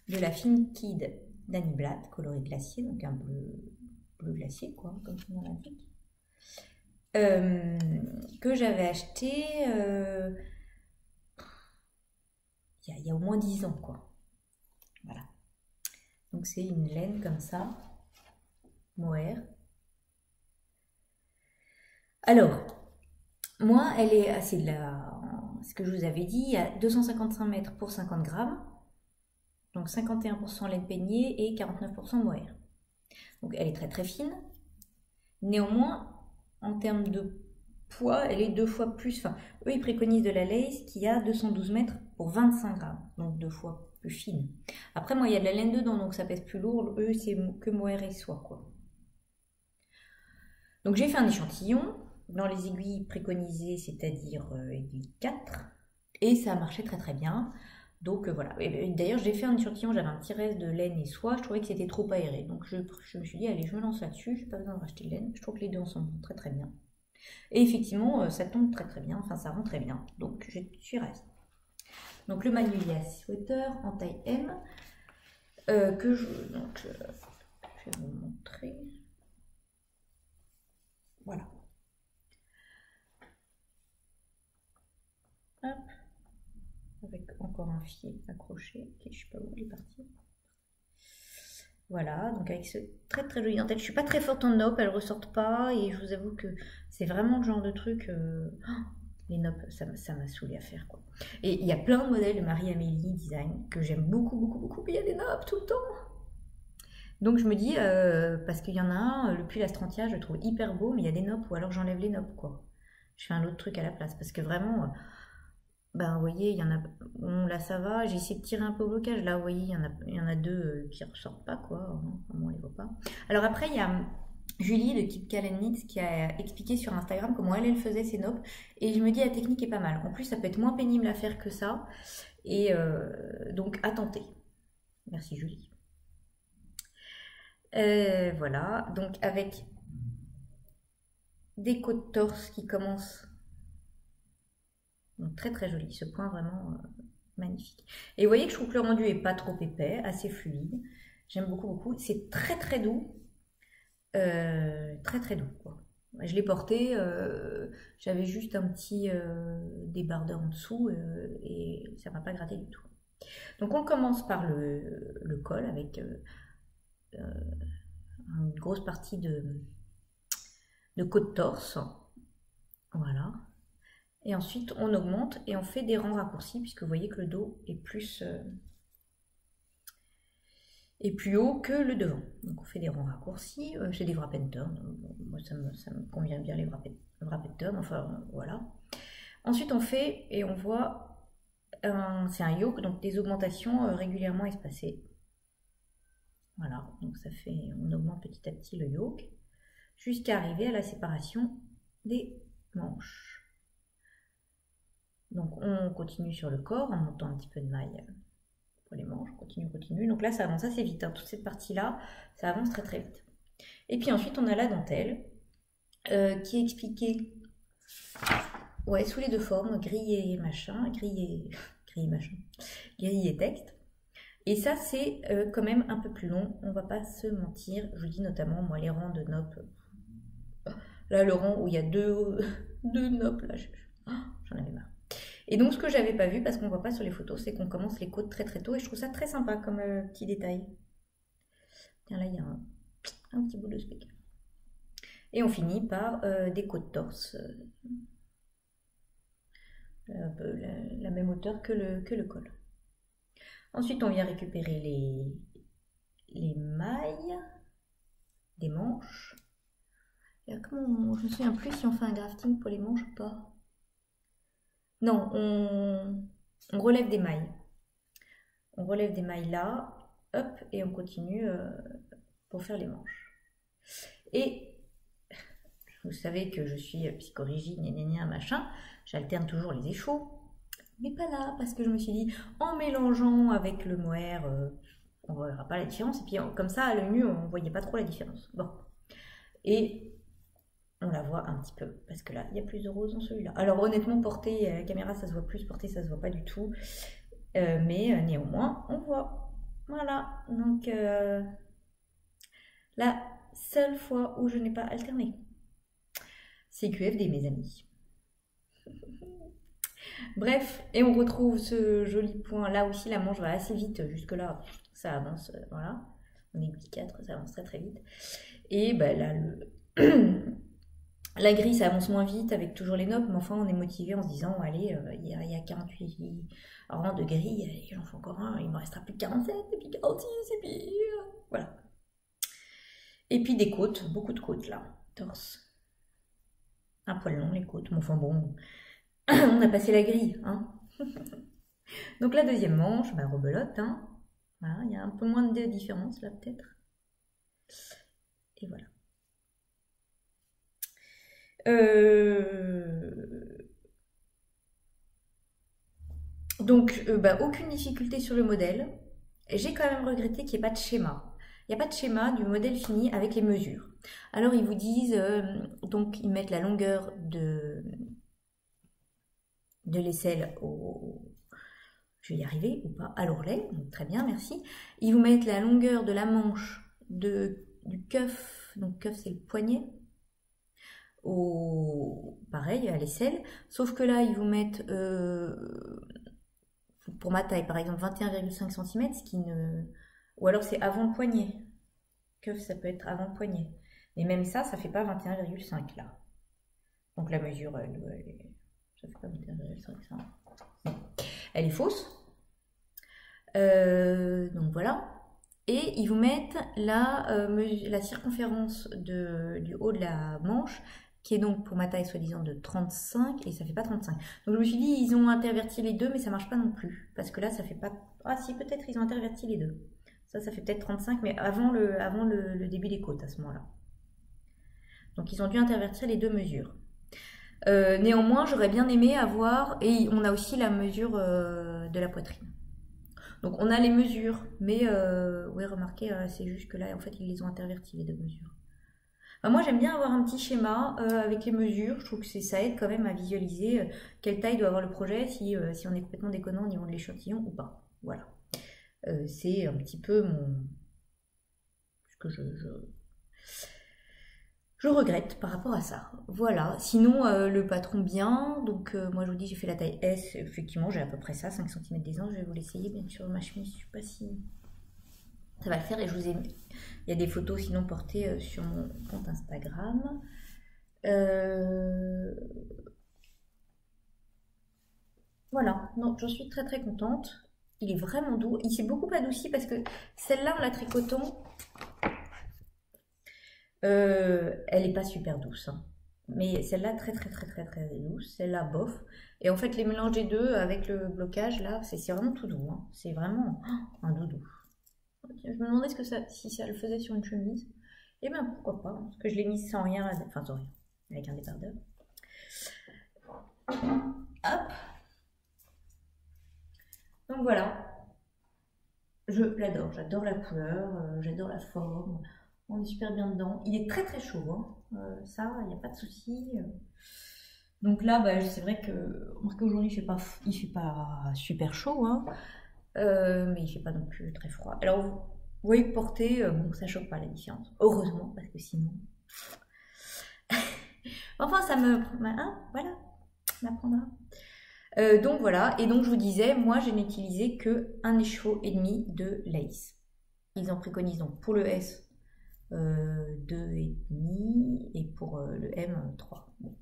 de la Fine Kid d'Annie Blatt, coloris glacier, donc un bleu glacier, quoi, comme son nom l'indique. Que j'avais acheté il y a au moins 10 ans, quoi. Voilà. Donc c'est une laine comme ça, mohair. Alors, moi, elle est assez de ce que je vous avais dit, à 255 mètres pour 50 grammes. Donc 51% laine peignée et 49% mohair. Donc elle est très très fine. Néanmoins, en termes de poids, elle est 2 fois plus. Enfin, eux, ils préconisent de la lace qui a 212 mètres pour 25 grammes. Donc 2 fois plus fine. Après, moi, il y a de la laine dedans, donc ça pèse plus lourd. Eux, c'est que mohair et soie, quoi. Donc j'ai fait un échantillon dans les aiguilles préconisées, c'est-à-dire aiguille 4. Et ça a marché très très bien. Donc voilà. D'ailleurs, j'ai fait un échantillon, j'avais un petit reste de laine et soie, je trouvais que c'était trop aéré. Donc je me suis dit, allez, je me lance là-dessus, je n'ai pas besoin de racheter de laine. Je trouve que les deux ensemble vont très très bien. Et effectivement, ça tombe très très bien, enfin ça rend très bien. Donc je suis restée. Donc le Magnolia Sweater en taille M, je vais vous montrer. Voilà. Hop. Avec encore un fil accroché. Ok, je ne sais pas où il est parti. Voilà, donc avec ce très très joli dentelle. Je suis pas très forte en nopp, elles ressortent pas et je vous avoue que c'est vraiment le genre de truc. Les noppes, ça m'a saoulé à faire, quoi. Et il y a plein de modèles de Marie-Amélie Design que j'aime beaucoup, beaucoup, beaucoup, mais il y a des noppes tout le temps. Donc je me dis, parce qu'il y en a un, le pull Astrantia, je le trouve hyper beau, mais il y a des noppes, ou alors j'enlève les noppes, quoi. Je fais un autre truc à la place, parce que vraiment, ben vous voyez, il y en a, bon, là ça va, j'ai essayé de tirer un peu au blocage, là vous voyez, il y en a deux qui ressortent pas, quoi, on les voit pas. Alors après, il y a Julie de Keep Calm Knits qui a expliqué sur Instagram comment elle faisait ses noppes, et je me dis la technique est pas mal. En plus, ça peut être moins pénible à faire que ça, et donc à tenter. Merci Julie. Voilà, donc avec des côtes torse qui commencent, donc très très joli, ce point vraiment magnifique. Et vous voyez que je trouve que le rendu est pas trop épais, assez fluide, j'aime beaucoup beaucoup, c'est très très doux, très très doux, quoi. Je l'ai porté, j'avais juste un petit débardeur en dessous et ça m'a pas gratté du tout. Donc on commence par le col avec une grosse partie de côte torse, voilà. Et ensuite on augmente et on fait des rangs raccourcis puisque vous voyez que le dos est plus haut que le devant. Donc on fait des rangs raccourcis. J'ai des wrap and turn, moi ça me convient bien les wrap and turn, enfin voilà. Ensuite on fait et on voit c'est un yoke, donc des augmentations régulièrement espacées. Voilà, donc ça fait, on augmente petit à petit le yoke jusqu'à arriver à la séparation des manches. Donc on continue sur le corps en montant un petit peu de maille pour les manches, on continue. Donc là ça avance assez vite, hein. Toute cette partie-là, ça avance très très vite. Et puis ensuite on a la dentelle qui est expliquée sous les deux formes, gris et machin, gris et texte. Et ça c'est quand même un peu plus long, on va pas se mentir. Je vous dis notamment, moi les rangs de nopp, Là, le rang où il y a deux noppes, là, j'en avais marre. Et donc, ce que j'avais pas vu, parce qu'on voit pas sur les photos, c'est qu'on commence les côtes très très tôt, et je trouve ça très sympa comme petit détail. Tiens, là, il y a un petit bout de spec. Et on finit par des côtes torse, la même hauteur que le col. Ensuite, on vient récupérer les mailles des manches. Je me souviens plus si on fait un grafting pour les manches ou pas. Non, on relève des mailles. On relève des mailles là, hop, et on continue pour faire les manches. Et vous savez que je suis psychorigide, gna machin, j'alterne toujours les échos. Mais pas là, parce que je me suis dit, en mélangeant avec le mohair, on ne verra pas la différence. Et puis comme ça, à l'œil nu, on ne voyait pas trop la différence. Bon. Et on la voit un petit peu, parce que là, il y a plus de rose dans celui-là. Alors honnêtement, porté à la caméra, ça se voit plus, porté, ça se voit pas du tout. Mais néanmoins, on voit. Voilà, donc la seule fois où je n'ai pas alterné. C'est QFD, mes amis. Bref, et on retrouve ce joli point. Là aussi, la manche va assez vite. Jusque-là, ça avance. Voilà. On est 8-4, ça avance très très vite. Et bah, là, la grille, ça avance moins vite avec toujours les noppes. Mais enfin, on est motivé en se disant, allez, il y a 48 rangs de grille. Allez, j'en fais encore un. Il me restera plus que 47, et puis 46, et puis... voilà. Et puis des côtes, beaucoup de côtes là. Torse. Un poil long, les côtes. Mais enfin bon... on a passé la grille, hein. Donc la deuxième manche, bah, rebelote, hein. Voilà, il y a un peu moins de différence là peut-être. Et voilà. Donc aucune difficulté sur le modèle. J'ai quand même regretté qu'il n'y ait pas de schéma. Il n'y a pas de schéma du modèle fini avec les mesures. Alors ils vous disent, donc ils mettent la longueur de l'aisselle je vais y arriver ou pas, à l'ourlet, donc très bien, merci. Ils vous mettent la longueur de la manche du cuff, donc cuff c'est le poignet, pareil, à l'aisselle, sauf que là ils vous mettent, pour ma taille par exemple, 21,5 cm, ou alors c'est avant le poignet. Cuff ça peut être avant le poignet. Mais même ça fait pas 21,5 là. Donc la mesure, ça fait pas 21,5 ça. Elle est fausse. Donc voilà. Et ils vous mettent la circonférence du haut de la manche, qui est donc pour ma taille soi-disant de 35, et ça fait pas 35. Donc je me suis dit, ils ont interverti les deux, mais ça marche pas non plus. Parce que là, ça fait pas... Ah si, peut-être ils ont interverti les deux. Ça fait peut-être 35, mais avant le début des côtes à ce moment-là. Donc ils ont dû intervertir les deux mesures. Néanmoins, j'aurais bien aimé avoir, et on a aussi la mesure de la poitrine. Donc on a les mesures, mais ouais, remarquez, c'est juste que là, en fait, ils les ont intervertis, les deux mesures. Enfin, moi, j'aime bien avoir un petit schéma avec les mesures. Je trouve que ça aide quand même à visualiser quelle taille doit avoir le projet, si on est complètement déconnant au niveau de l'échantillon ou pas. Voilà. C'est un petit peu ce que je regrette par rapport à ça. Voilà. Sinon, le patron bien. Donc, moi, je vous dis, j'ai fait la taille S. Effectivement, j'ai à peu près ça, 5 cm d'aisance. Je vais vous l'essayer, bien sûr, ma chemise. Je ne sais pas si ça va le faire. Et je vous ai mis... Il y a des photos, sinon, portées sur mon compte Instagram. Voilà. Non, j'en suis très, très contente. Il est vraiment doux. Il s'est beaucoup adouci parce que celle-là, en la tricotant... elle n'est pas super douce, hein. Mais celle-là très très très très très douce, celle-là bof. Et en fait les mélanges des deux avec le blocage là, c'est vraiment tout doux, hein. C'est vraiment un doudou. Je me demandais si ça le faisait sur une chemise. Et bien pourquoi pas, parce que je l'ai mise sans rien, enfin sans rien, avec un débardeur. Hop. Donc voilà. Je l'adore, j'adore la couleur, j'adore la forme. On est super bien dedans. Il est très très chaud, hein. Ça, il n'y a pas de souci. Donc là, bah, c'est vrai que aujourd'hui, il ne fait pas super chaud, hein. Mais il ne fait pas non plus très froid. Alors, vous voyez, porter, bon, ça ne choque pas la différence. Heureusement, parce que sinon... Enfin, ça me... Hein, voilà, m'apprendra. Donc voilà, et donc je vous disais, moi je n'ai utilisé que 1 écheveau et demi de lace. Ils en préconisent donc pour le S 2,5 et pour le M 3. Bon.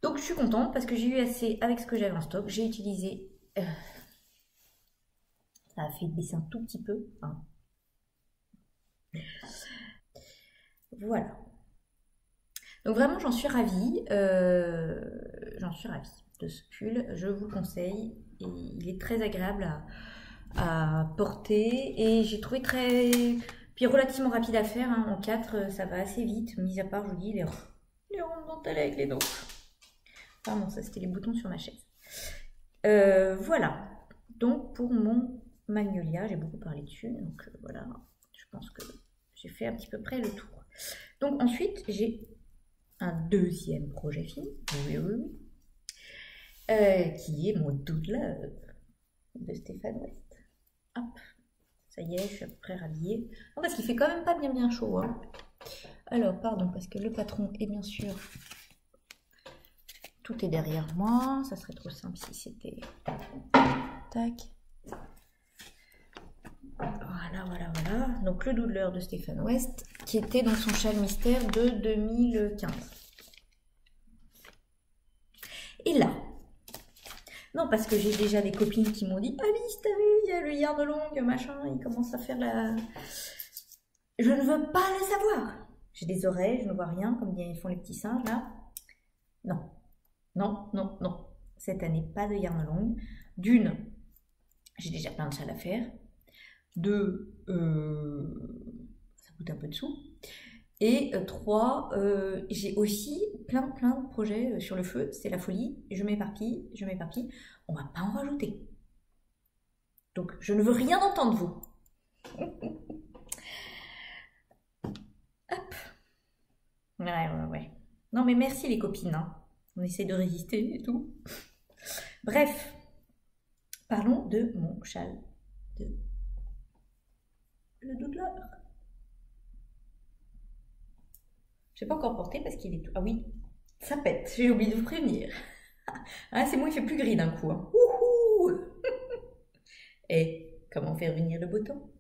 Donc je suis contente parce que j'ai eu assez avec ce que j'avais en stock. J'ai utilisé... ça a fait baisser un tout petit peu. Hein. Voilà. Donc vraiment j'en suis ravie. J'en suis ravie de ce pull. Je vous le conseille. Et il est très agréable à porter. Et j'ai trouvé très... Puis relativement rapide à faire. Hein. En 4, ça va assez vite. Mis à part, je vous dis, les rondes dentelles avec les dos. Pardon, ça c'était les boutons sur ma chaise. Voilà. Donc pour mon Magnolia, j'ai beaucoup parlé dessus. Donc voilà, je pense que j'ai fait un petit peu près le tour. Donc ensuite, j'ai un deuxième projet fini. Oui, oui, oui. Qui est mon Doodle de Stéphane West. Hop. Ça y est, je suis à peu près rhabillée. Non, parce qu'il fait quand même pas bien chaud. Hein. Alors, pardon, parce que le patron est bien sûr... Tout est derrière moi. Ça serait trop simple si c'était... Tac. Voilà. Donc, le Doodler de Stéphane West, qui était dans son châle mystère de 2015. Et là... Non, parce que j'ai déjà des copines qui m'ont dit « Alice, t'as vu, il y a le yarn long, machin, il commence à faire la... » Je ne veux pas le savoir. J'ai des oreilles, je ne vois rien, comme font les petits singes, là. Non. Cette année, pas de yarn long. D'une, j'ai déjà plein de châles à faire. Deux, ça coûte un peu de sous. Et 3, j'ai aussi plein de projets sur le feu. C'est la folie. Je m'éparpille. On va pas en rajouter. Donc, je ne veux rien entendre de vous. Hop. Ouais. Non, mais merci les copines. Hein. On essaie de résister et tout. Bref. Parlons de mon châle. Le Doodler. Je ne vais pas encore porter parce qu'il est tout... Ah oui, ça pète, j'ai oublié de vous prévenir. Ah, c'est bon, il fait plus gris d'un coup. Hein. Et comment faire venir le beau temps?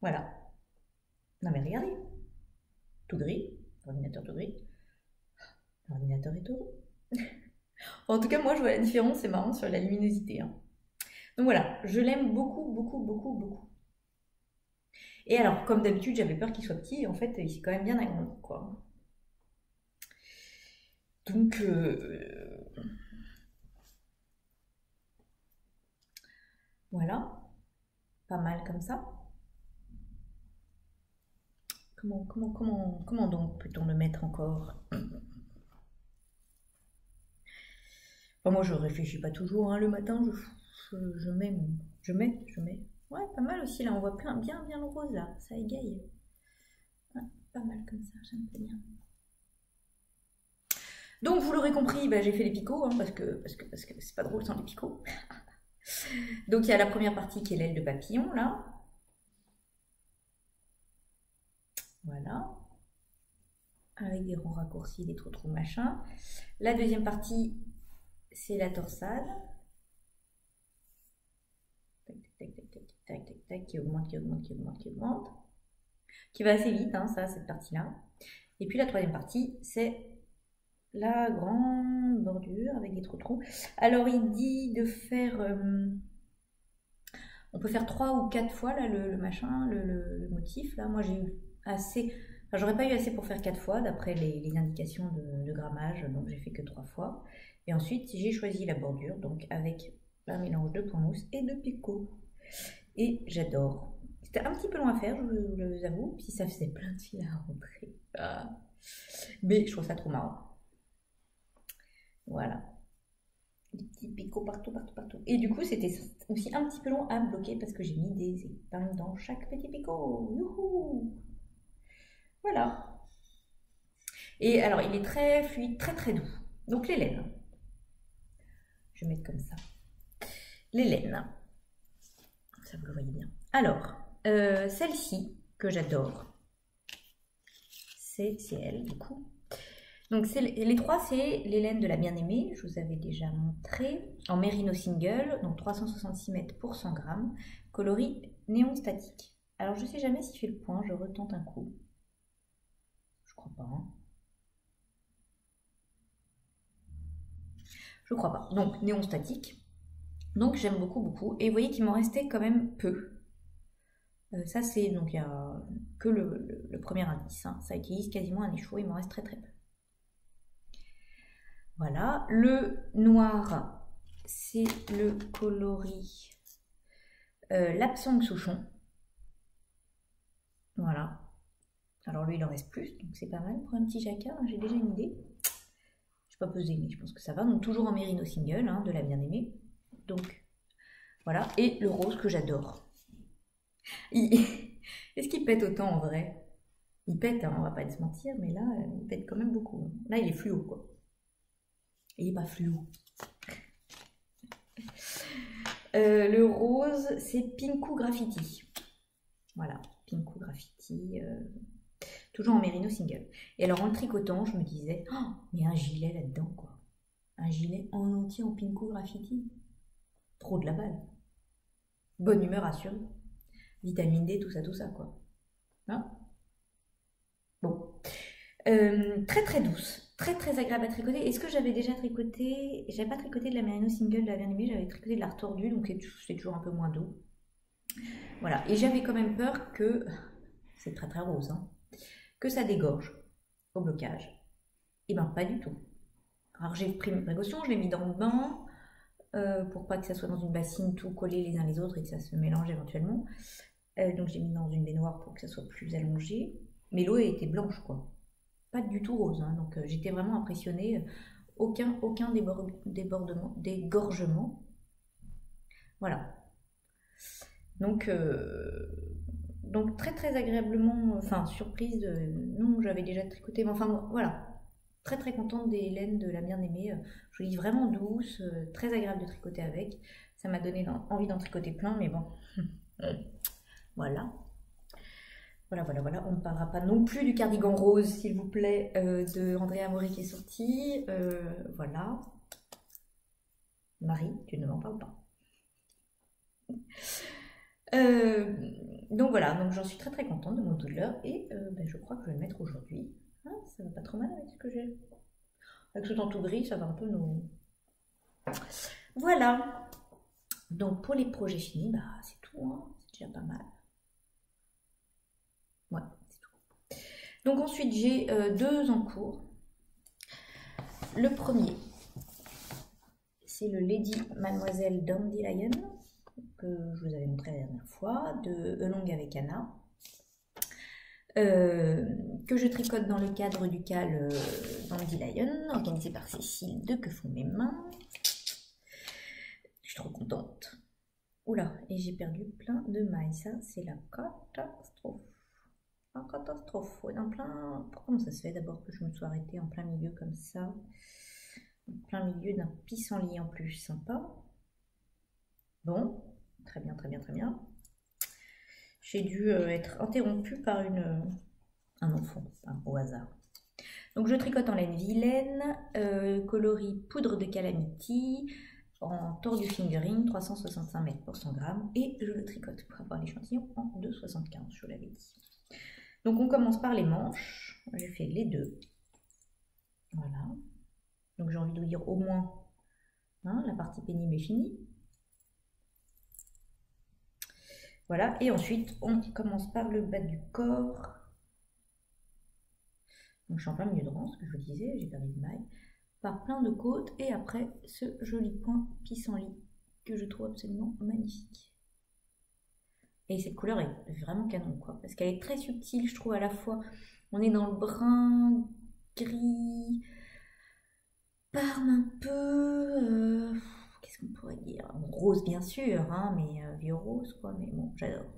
Voilà. Non mais regardez. Tout gris. L'ordinateur tout gris. L'ordinateur est tout gris. En tout cas, moi, je vois la différence, c'est marrant, sur la luminosité. Hein. Donc voilà, je l'aime beaucoup. Et alors, comme d'habitude, j'avais peur qu'il soit petit. En fait, il s'est quand même bien agrandi, quoi. Donc, voilà. Pas mal comme ça. Comment donc peut-on le mettre encore? Enfin, moi, je réfléchis pas toujours. Hein, le matin, je mets. Ouais, pas mal aussi. Là, on voit bien le rose, là. Ça égaye. Ouais, pas mal comme ça, j'aime bien. Donc, vous l'aurez compris, bah, j'ai fait les picots, hein, parce que c'est pas drôle sans les picots. Donc, il y a la première partie qui est l'aile de papillon, là. Voilà. Avec des ronds raccourcis, des trous machin. La deuxième partie, c'est la torsade. Tac, qui augmente. Qui va assez vite, hein, ça, cette partie-là. Et puis la troisième partie, c'est la grande bordure avec des trous. Alors, il dit de faire... on peut faire 3 ou 4 fois, là, le machin, le motif. Là, moi, j'ai eu assez... Enfin, j'aurais pas eu assez pour faire 4 fois, d'après les indications de grammage, donc j'ai fait que 3 fois. Et ensuite, j'ai choisi la bordure, donc avec un mélange de point mousse et de picot. Et j'adore. C'était un petit peu long à faire, je vous avoue, puis ça faisait plein de fils à rentrer. Ah. Mais je trouve ça trop marrant. Voilà. Des petits picots partout. Et du coup, c'était aussi un petit peu long à bloquer parce que j'ai mis des épingles dans chaque petit picot. Youhou! Voilà. Et alors, il est très fluide, très doux. Donc, les laines. Je vais mettre comme ça. Les laines. Ça, vous le voyez bien. Alors, celle-ci, que j'adore, c'est elle, du coup. Donc les trois, c'est les laines de la bien-aimée, je vous avais déjà montré, en mérino single, donc 366 mètres pour 100 grammes, coloris néon statique. Alors je sais jamais si fait le point, je retente un coup. Je crois pas. Hein. Je crois pas. Donc néon statique. Donc j'aime beaucoup, beaucoup. Et vous voyez qu'il m'en restait quand même peu. Ça c'est donc il n'y a que le premier indice. Hein. Ça utilise quasiment un écheveau, il m'en reste très très peu. Voilà, le noir, c'est le coloris Lapsang Souchon. Voilà. Alors lui, il en reste plus, donc c'est pas mal pour un petit jacquard. Hein, j'ai déjà une idée. Je n'ai pas pesé, mais je pense que ça va. Donc toujours en mérino single, hein, de la bien-aimée. Donc voilà, et le rose que j'adore. Est-ce qu'il pète autant en vrai? Il pète, hein, on va pas se mentir, mais là, il pète quand même beaucoup. Là, il est fluo, quoi. Il n'est pas fluo. Le rose, c'est Pinku Graffiti. Voilà, Pinku Graffiti. Toujours en mérino single. Et alors, en le tricotant, je me disais, oh, mais un gilet là-dedans, quoi. Un gilet en entier en Pinku Graffiti. Trop de la balle. Bonne humeur assurée. Vitamine D, tout ça, quoi. Hein? Bon. Très très douce, très très agréable à tricoter. Est-ce que j'avais déjà tricoté? J'avais pas tricoté de la mérino single de la bien-aimée, j'avais tricoté de la retordue, donc c'est toujours un peu moins doux. Voilà, et j'avais quand même peur que, c'est très très rose, hein, que ça dégorge au blocage. Et ben pas du tout. Alors j'ai pris mes précautions, je l'ai mis dans le bain, pour pas que ça soit dans une bassine tout collé les uns les autres et que ça se mélange éventuellement. Donc j'ai mis dans une baignoire pour que ça soit plus allongé. Mais l'eau était blanche, quoi. Pas du tout rose, hein, donc j'étais vraiment impressionnée. Aucun dégorgement. Voilà. Donc très très agréablement, enfin surprise. Non, j'avais déjà tricoté, mais enfin voilà. Très très contente des laines de la bien-aimée. Je vous dis vraiment douce, très agréable de tricoter avec. Ça m'a donné envie d'en tricoter plein, mais bon. Voilà. Voilà. On ne parlera pas non plus du cardigan rose, s'il vous plaît, de Andrea Mori qui est sorti. Voilà. Marie, tu ne m'en parles pas. Donc voilà, donc j'en suis très très contente de mon douleur et je crois que je vais le mettre aujourd'hui. Ah, ça va pas trop mal avec ce que j'ai. Avec ce temps tout gris, ça va un peu nous. Voilà. Donc pour les projets finis, bah c'est tout, hein. C'est déjà pas mal. Ouais, c'est tout. Donc ensuite j'ai deux en cours. Le premier, c'est le Lady Mademoiselle Dandelion que je vous avais montré la dernière fois, de Elong avec Anna, que je tricote dans le cadre du cal Dandelion, organisé par Cécile de Que font mes mains. Je suis trop contente. Oula, et j'ai perdu plein de mailles, ça c'est la catastrophe. La catastrophe, ouais, en plein... Comment ça se fait d'abord que je me sois arrêtée en plein milieu comme ça? En plein milieu d'un pissenlit en plus, sympa. Bon, très bien. J'ai dû être interrompue par un enfant, hein, au hasard. Donc je tricote en laine vilaine, coloris poudre de calamity, en tordu fingering, 365 mètres pour 100 grammes, et je le tricote pour avoir l'échantillon en 2,75, je l'avais dit. Donc on commence par les manches, j'ai fait les deux. Voilà. Donc j'ai envie de vous dire au moins, hein, la partie pénible est finie. Voilà, et ensuite on commence par le bas du corps. Donc je suis en plein milieu de rang, ce que je vous disais, j'ai perdu de maille. Par plein de côtes, et après ce joli point pissenlit que je trouve absolument magnifique. Et cette couleur est vraiment canon, quoi, parce qu'elle est très subtile, je trouve, à la fois. On est dans le brun, gris, parme un peu, qu'est-ce qu'on pourrait dire? Bon, rose bien sûr, hein, mais vieux rose, quoi, mais bon, j'adore.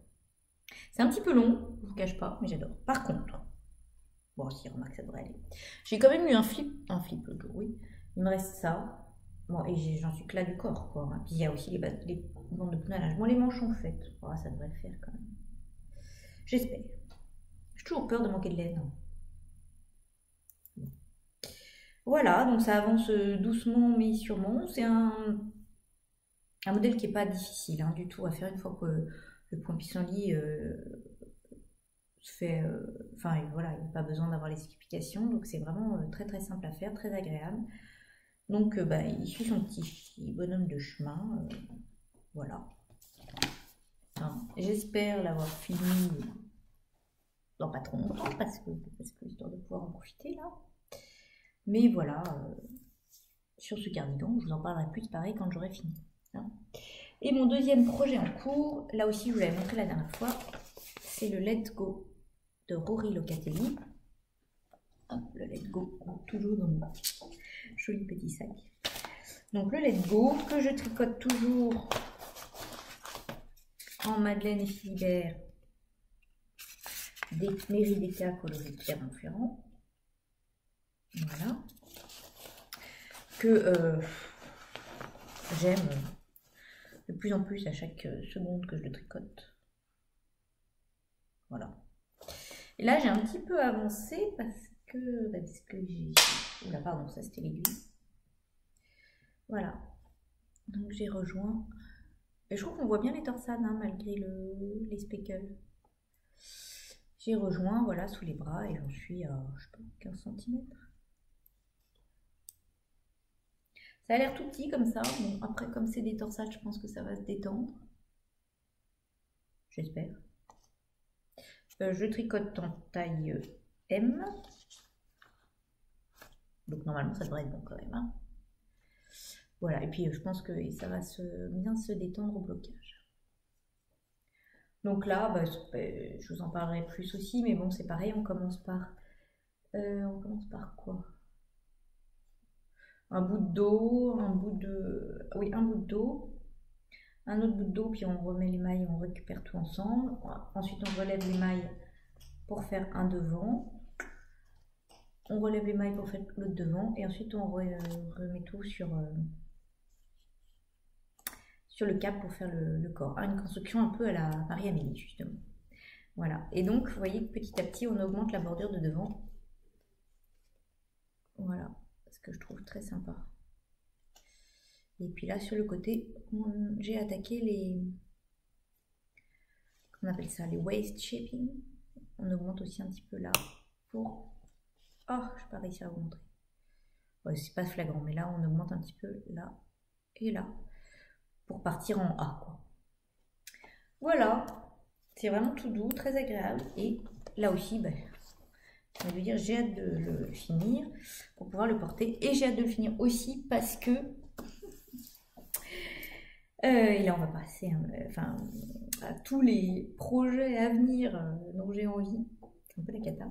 C'est un petit peu long, je vous cache pas, mais j'adore. Par contre, bon, si, remarque, ça devrait aller. J'ai quand même eu un flip l'autre jour, oui. Il me reste ça. Bon, et j'en suis que là du corps, quoi. Puis il y a aussi les bandes de pounalage. Bon, les manches sont faites. Oh, ça devrait le faire quand même. J'espère. J'ai toujours peur de manquer de laine. Bon. voilà, donc ça avance doucement mais sûrement. C'est un modèle qui n'est pas difficile hein, du tout à faire une fois que le point pissenlit se fait. Enfin voilà, il n'y a pas besoin d'avoir les explications, donc c'est vraiment très très simple à faire, très agréable. Donc bah, il suit son petit bonhomme de chemin, voilà. Hein, j'espère l'avoir fini dans pas trop longtemps parce que histoire de pouvoir en profiter là. Mais voilà, sur ce cardigan, je vous en parlerai plus pareil quand j'aurai fini. Hein. Et mon deuxième projet en cours, là aussi je vous l'avais montré la dernière fois, c'est le Let's Go de Rory Locatelli. Hop, le Let's Go, toujours dans mon joli petit sac. Donc le Let's Go que je tricote toujours en Madeleine et Philibert des Mairie d'État coloris Clermont-Ferrand. Voilà. Que j'aime de plus en plus à chaque seconde que je le tricote. Voilà. Et là, j'ai un petit peu avancé parce que j'ai... Oula, pardon, ça c'était l'aiguille. Voilà. Donc j'ai rejoint... Et je trouve qu'on voit bien les torsades, hein, malgré les speckles. J'ai rejoint, voilà, sous les bras et j'en suis à, je sais pas, 15 cm. Ça a l'air tout petit comme ça. Bon, après, comme c'est des torsades, je pense que ça va se détendre. J'espère. Je tricote en taille M. Donc normalement, ça devrait être bon quand même. Hein. Voilà, et puis je pense que ça va bien se détendre au blocage. Donc là, bah, je vous en parlerai plus aussi, mais bon, c'est pareil, on commence par quoi? Un bout de dos, un bout de... Oui, un bout de dos, un autre bout de dos, puis on remet les mailles, on récupère tout ensemble. Ensuite, on relève les mailles pour faire un devant. On relève les mailles pour faire l'autre devant, et ensuite on remet tout sur le cap pour faire le corps. Une construction un peu à la Marie-Amélie, justement. Voilà. Et donc, vous voyez que petit à petit, on augmente la bordure de devant. Voilà. Ce que je trouve très sympa. Et puis là, sur le côté, j'ai attaqué les... Comment on appelle ça? Les waist shaping. On augmente aussi un petit peu là pour... Oh, je n'ai pas réussi à vous montrer. Ouais, c'est pas flagrant, mais là, on augmente un petit peu là et là pour partir en A, quoi. Voilà. C'est vraiment tout doux, très agréable. Et là aussi, ben, ça veut dire j'ai hâte de le finir pour pouvoir le porter. Et j'ai hâte de le finir aussi parce que... et là, on va passer à tous les projets à venir dont j'ai envie. C'est un peu la cata.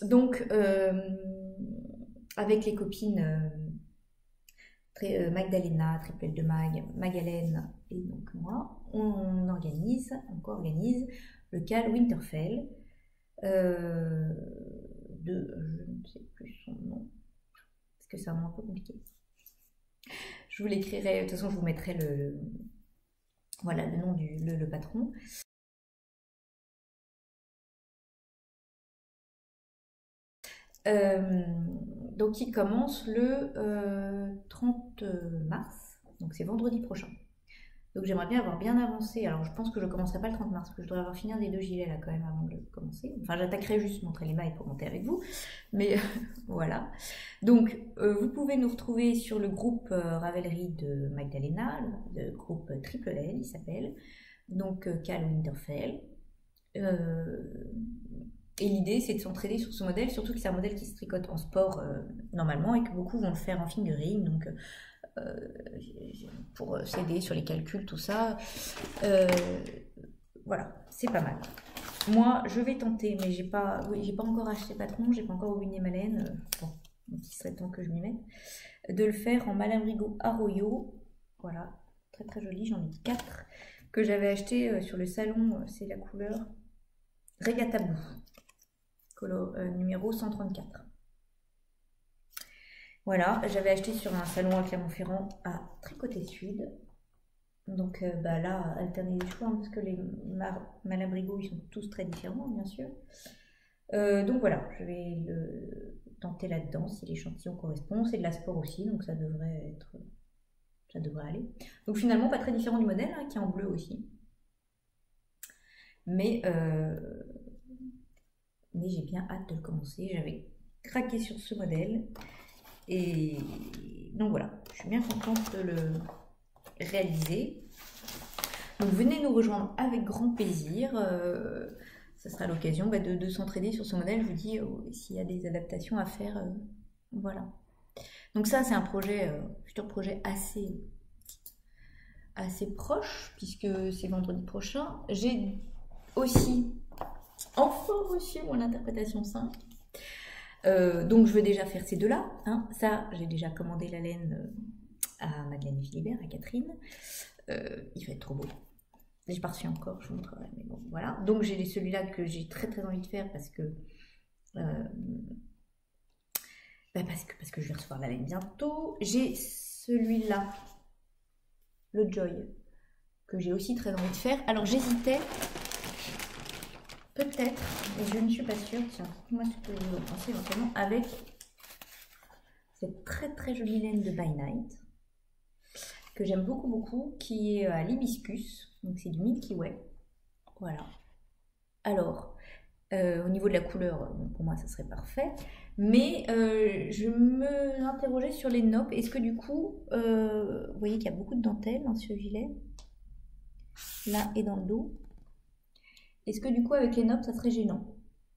Donc, avec les copines Magdalena, triplette de Magalène et donc moi, on co-organise le CAL Winterfell je ne sais plus son nom, parce que c'est un nom un peu compliqué. Je vous l'écrirai, de toute façon je vous mettrai voilà, le nom le patron. Donc il commence le 30 mars, donc c'est vendredi prochain. Donc j'aimerais bien avoir bien avancé. Alors je pense que je ne commencerai pas le 30 mars, parce que je dois avoir fini un des 2 gilets là quand même avant de commencer. Enfin j'attaquerai juste montrer les mailles pour monter avec vous. Mais voilà. Donc vous pouvez nous retrouver sur le groupe Ravelry de Magdalena, le groupe Triple L il s'appelle. Donc Cal Winterfell. Et l'idée, c'est de s'entraider sur ce modèle, surtout que c'est un modèle qui se tricote en sport normalement et que beaucoup vont le faire en fingering, donc pour s'aider sur les calculs, tout ça. Voilà, c'est pas mal. Moi, je vais tenter, mais j'ai pas encore acheté patron, j'ai pas encore bobiné ma laine. Bon, il serait temps que je m'y mette. De le faire en Malabrigo Arroyo. Voilà, très très joli, j'en ai 4 que j'avais acheté sur le salon, c'est la couleur Regatta Blue. Numéro 134. Voilà, j'avais acheté sur un salon à Clermont-Ferrand à Tricoter Sud. Donc bah là, alterner les choix, hein, parce que les Malabrigo, ils sont tous très différents, bien sûr. Donc voilà, je vais le tenter là-dedans si l'échantillon correspond. C'est de la sport aussi, donc ça devrait aller. Donc finalement, pas très différent du modèle, hein, qui est en bleu aussi. Mais j'ai bien hâte de le commencer. J'avais craqué sur ce modèle. Et donc voilà, je suis bien contente de le réaliser. Donc venez nous rejoindre avec grand plaisir. Ça sera l'occasion de s'entraider sur ce modèle. Je vous dis s'il y a des adaptations à faire. Voilà. Donc ça, c'est un futur projet assez proche, puisque c'est vendredi prochain. J'ai aussi enfin reçu mon interprétation 5. Donc je veux déjà faire ces deux-là. Hein. Ça, j'ai déjà commandé la laine à Madeleine et Philibert, à Catherine. Il va être trop beau. J'ai pas reçu encore, je vous montrerai. Mais bon, voilà. Donc j'ai celui-là que j'ai très très envie de faire parce que je vais recevoir la laine bientôt. J'ai celui-là, le Joy, que j'ai aussi très envie de faire. Alors j'hésitais, peut-être, et je ne suis pas sûre, tiens, moi ce que vous en pensez éventuellement, avec cette très très jolie laine de By Night, que j'aime beaucoup beaucoup, qui est à l'hibiscus, donc c'est du Milky Way, voilà. Alors, au niveau de la couleur, pour moi ça serait parfait, mais je me interrogeais sur les noppes. Est-ce que du coup, vous voyez qu'il y a beaucoup de dentelle dans ce gilet, là et dans le dos. Est-ce que du coup avec les noppes ça serait gênant?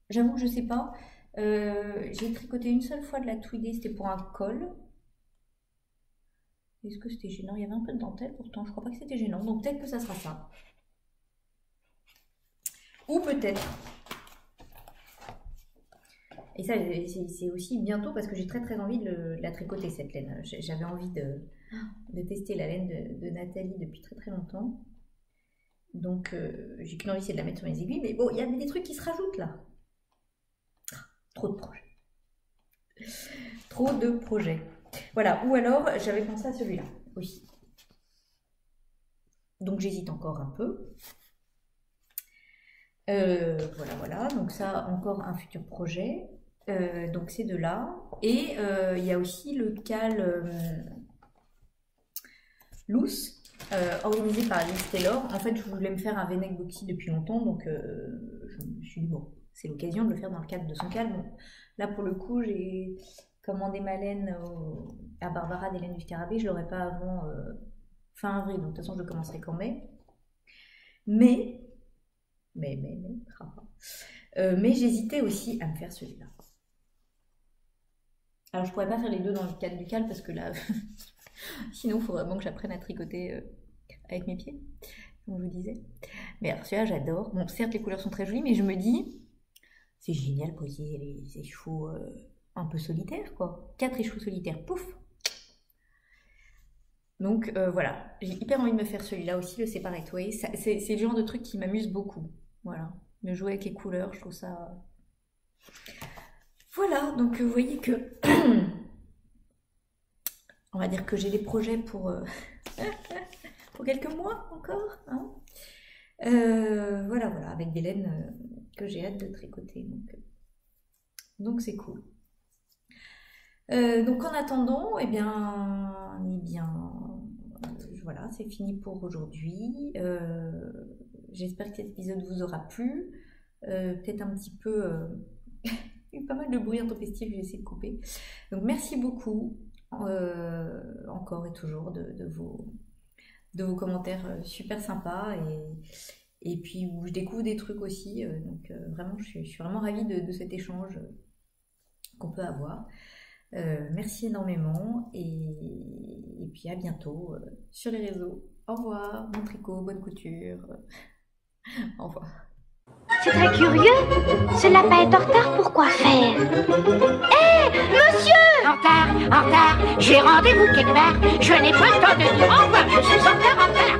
J'avoue que je sais pas. J'ai tricoté une seule fois de la tweedée, c'était pour un col. Est-ce que c'était gênant? Il y avait un peu de dentelle pourtant, je crois pas que c'était gênant, donc peut-être que ça sera ça. Ou peut-être. Et ça, c'est aussi bientôt parce que j'ai très très envie de la tricoter cette laine. J'avais envie de tester la laine de Nathalie depuis très très longtemps. Donc j'ai qu'une envie, c'est de la mettre sur mes aiguilles. Mais bon, il y a des trucs qui se rajoutent là. Trop de projets. Trop de projets. Voilà, ou alors j'avais pensé à celui-là aussi. Donc j'hésite encore un peu. Voilà. Donc ça, encore un futur projet. Donc c'est de là. Et il y a aussi le cal loose, organisé par Liz Taylor. En fait, je voulais me faire un V-neck boxy depuis longtemps, donc je me suis dit, bon, c'est l'occasion de le faire dans le cadre de son cal. Bon, là, pour le coup, j'ai commandé ma laine à Barbara des laines du Scarabée. Je ne l'aurai pas avant fin avril, donc de toute façon, je le commencerai qu'en mai. Mais j'hésitais aussi à me faire celui-là. Alors, je pourrais pas faire les deux dans le cadre du cal parce que là, sinon, il faut vraiment que j'apprenne à tricoter avec mes pieds, comme je vous disais. Mais alors, celui-là, j'adore. Bon, certes, les couleurs sont très jolies, mais je me dis, c'est génial poser les échos un peu solitaires, quoi. 4 échos solitaires, pouf. Donc, voilà. J'ai hyper envie de me faire celui-là aussi, le Separate Way. C'est le genre de truc qui m'amuse beaucoup. Voilà. Me jouer avec les couleurs, je trouve ça... Voilà, donc vous voyez que... On va dire que j'ai des projets pour quelques mois encore. Hein. Voilà, avec des laines que j'ai hâte de tricoter. Donc c'est cool. Donc en attendant, voilà, c'est fini pour aujourd'hui. J'espère que cet épisode vous aura plu. Peut-être un petit peu... il y a eu pas mal de bruit intempestif, j'ai essayé de couper. Donc merci beaucoup, encore et toujours, de vos commentaires super sympas. Et puis où je découvre des trucs aussi. Donc vraiment, je suis vraiment ravie de cet échange qu'on peut avoir. Merci énormément et puis à bientôt sur les réseaux. Au revoir, bon tricot, bonne couture. Au revoir. C'est très curieux. Ce lapin est en retard pour quoi faire? Hé, monsieur! En retard, j'ai rendez-vous quelque part. Je n'ai pas le temps de dire au revoir, je suis en retard.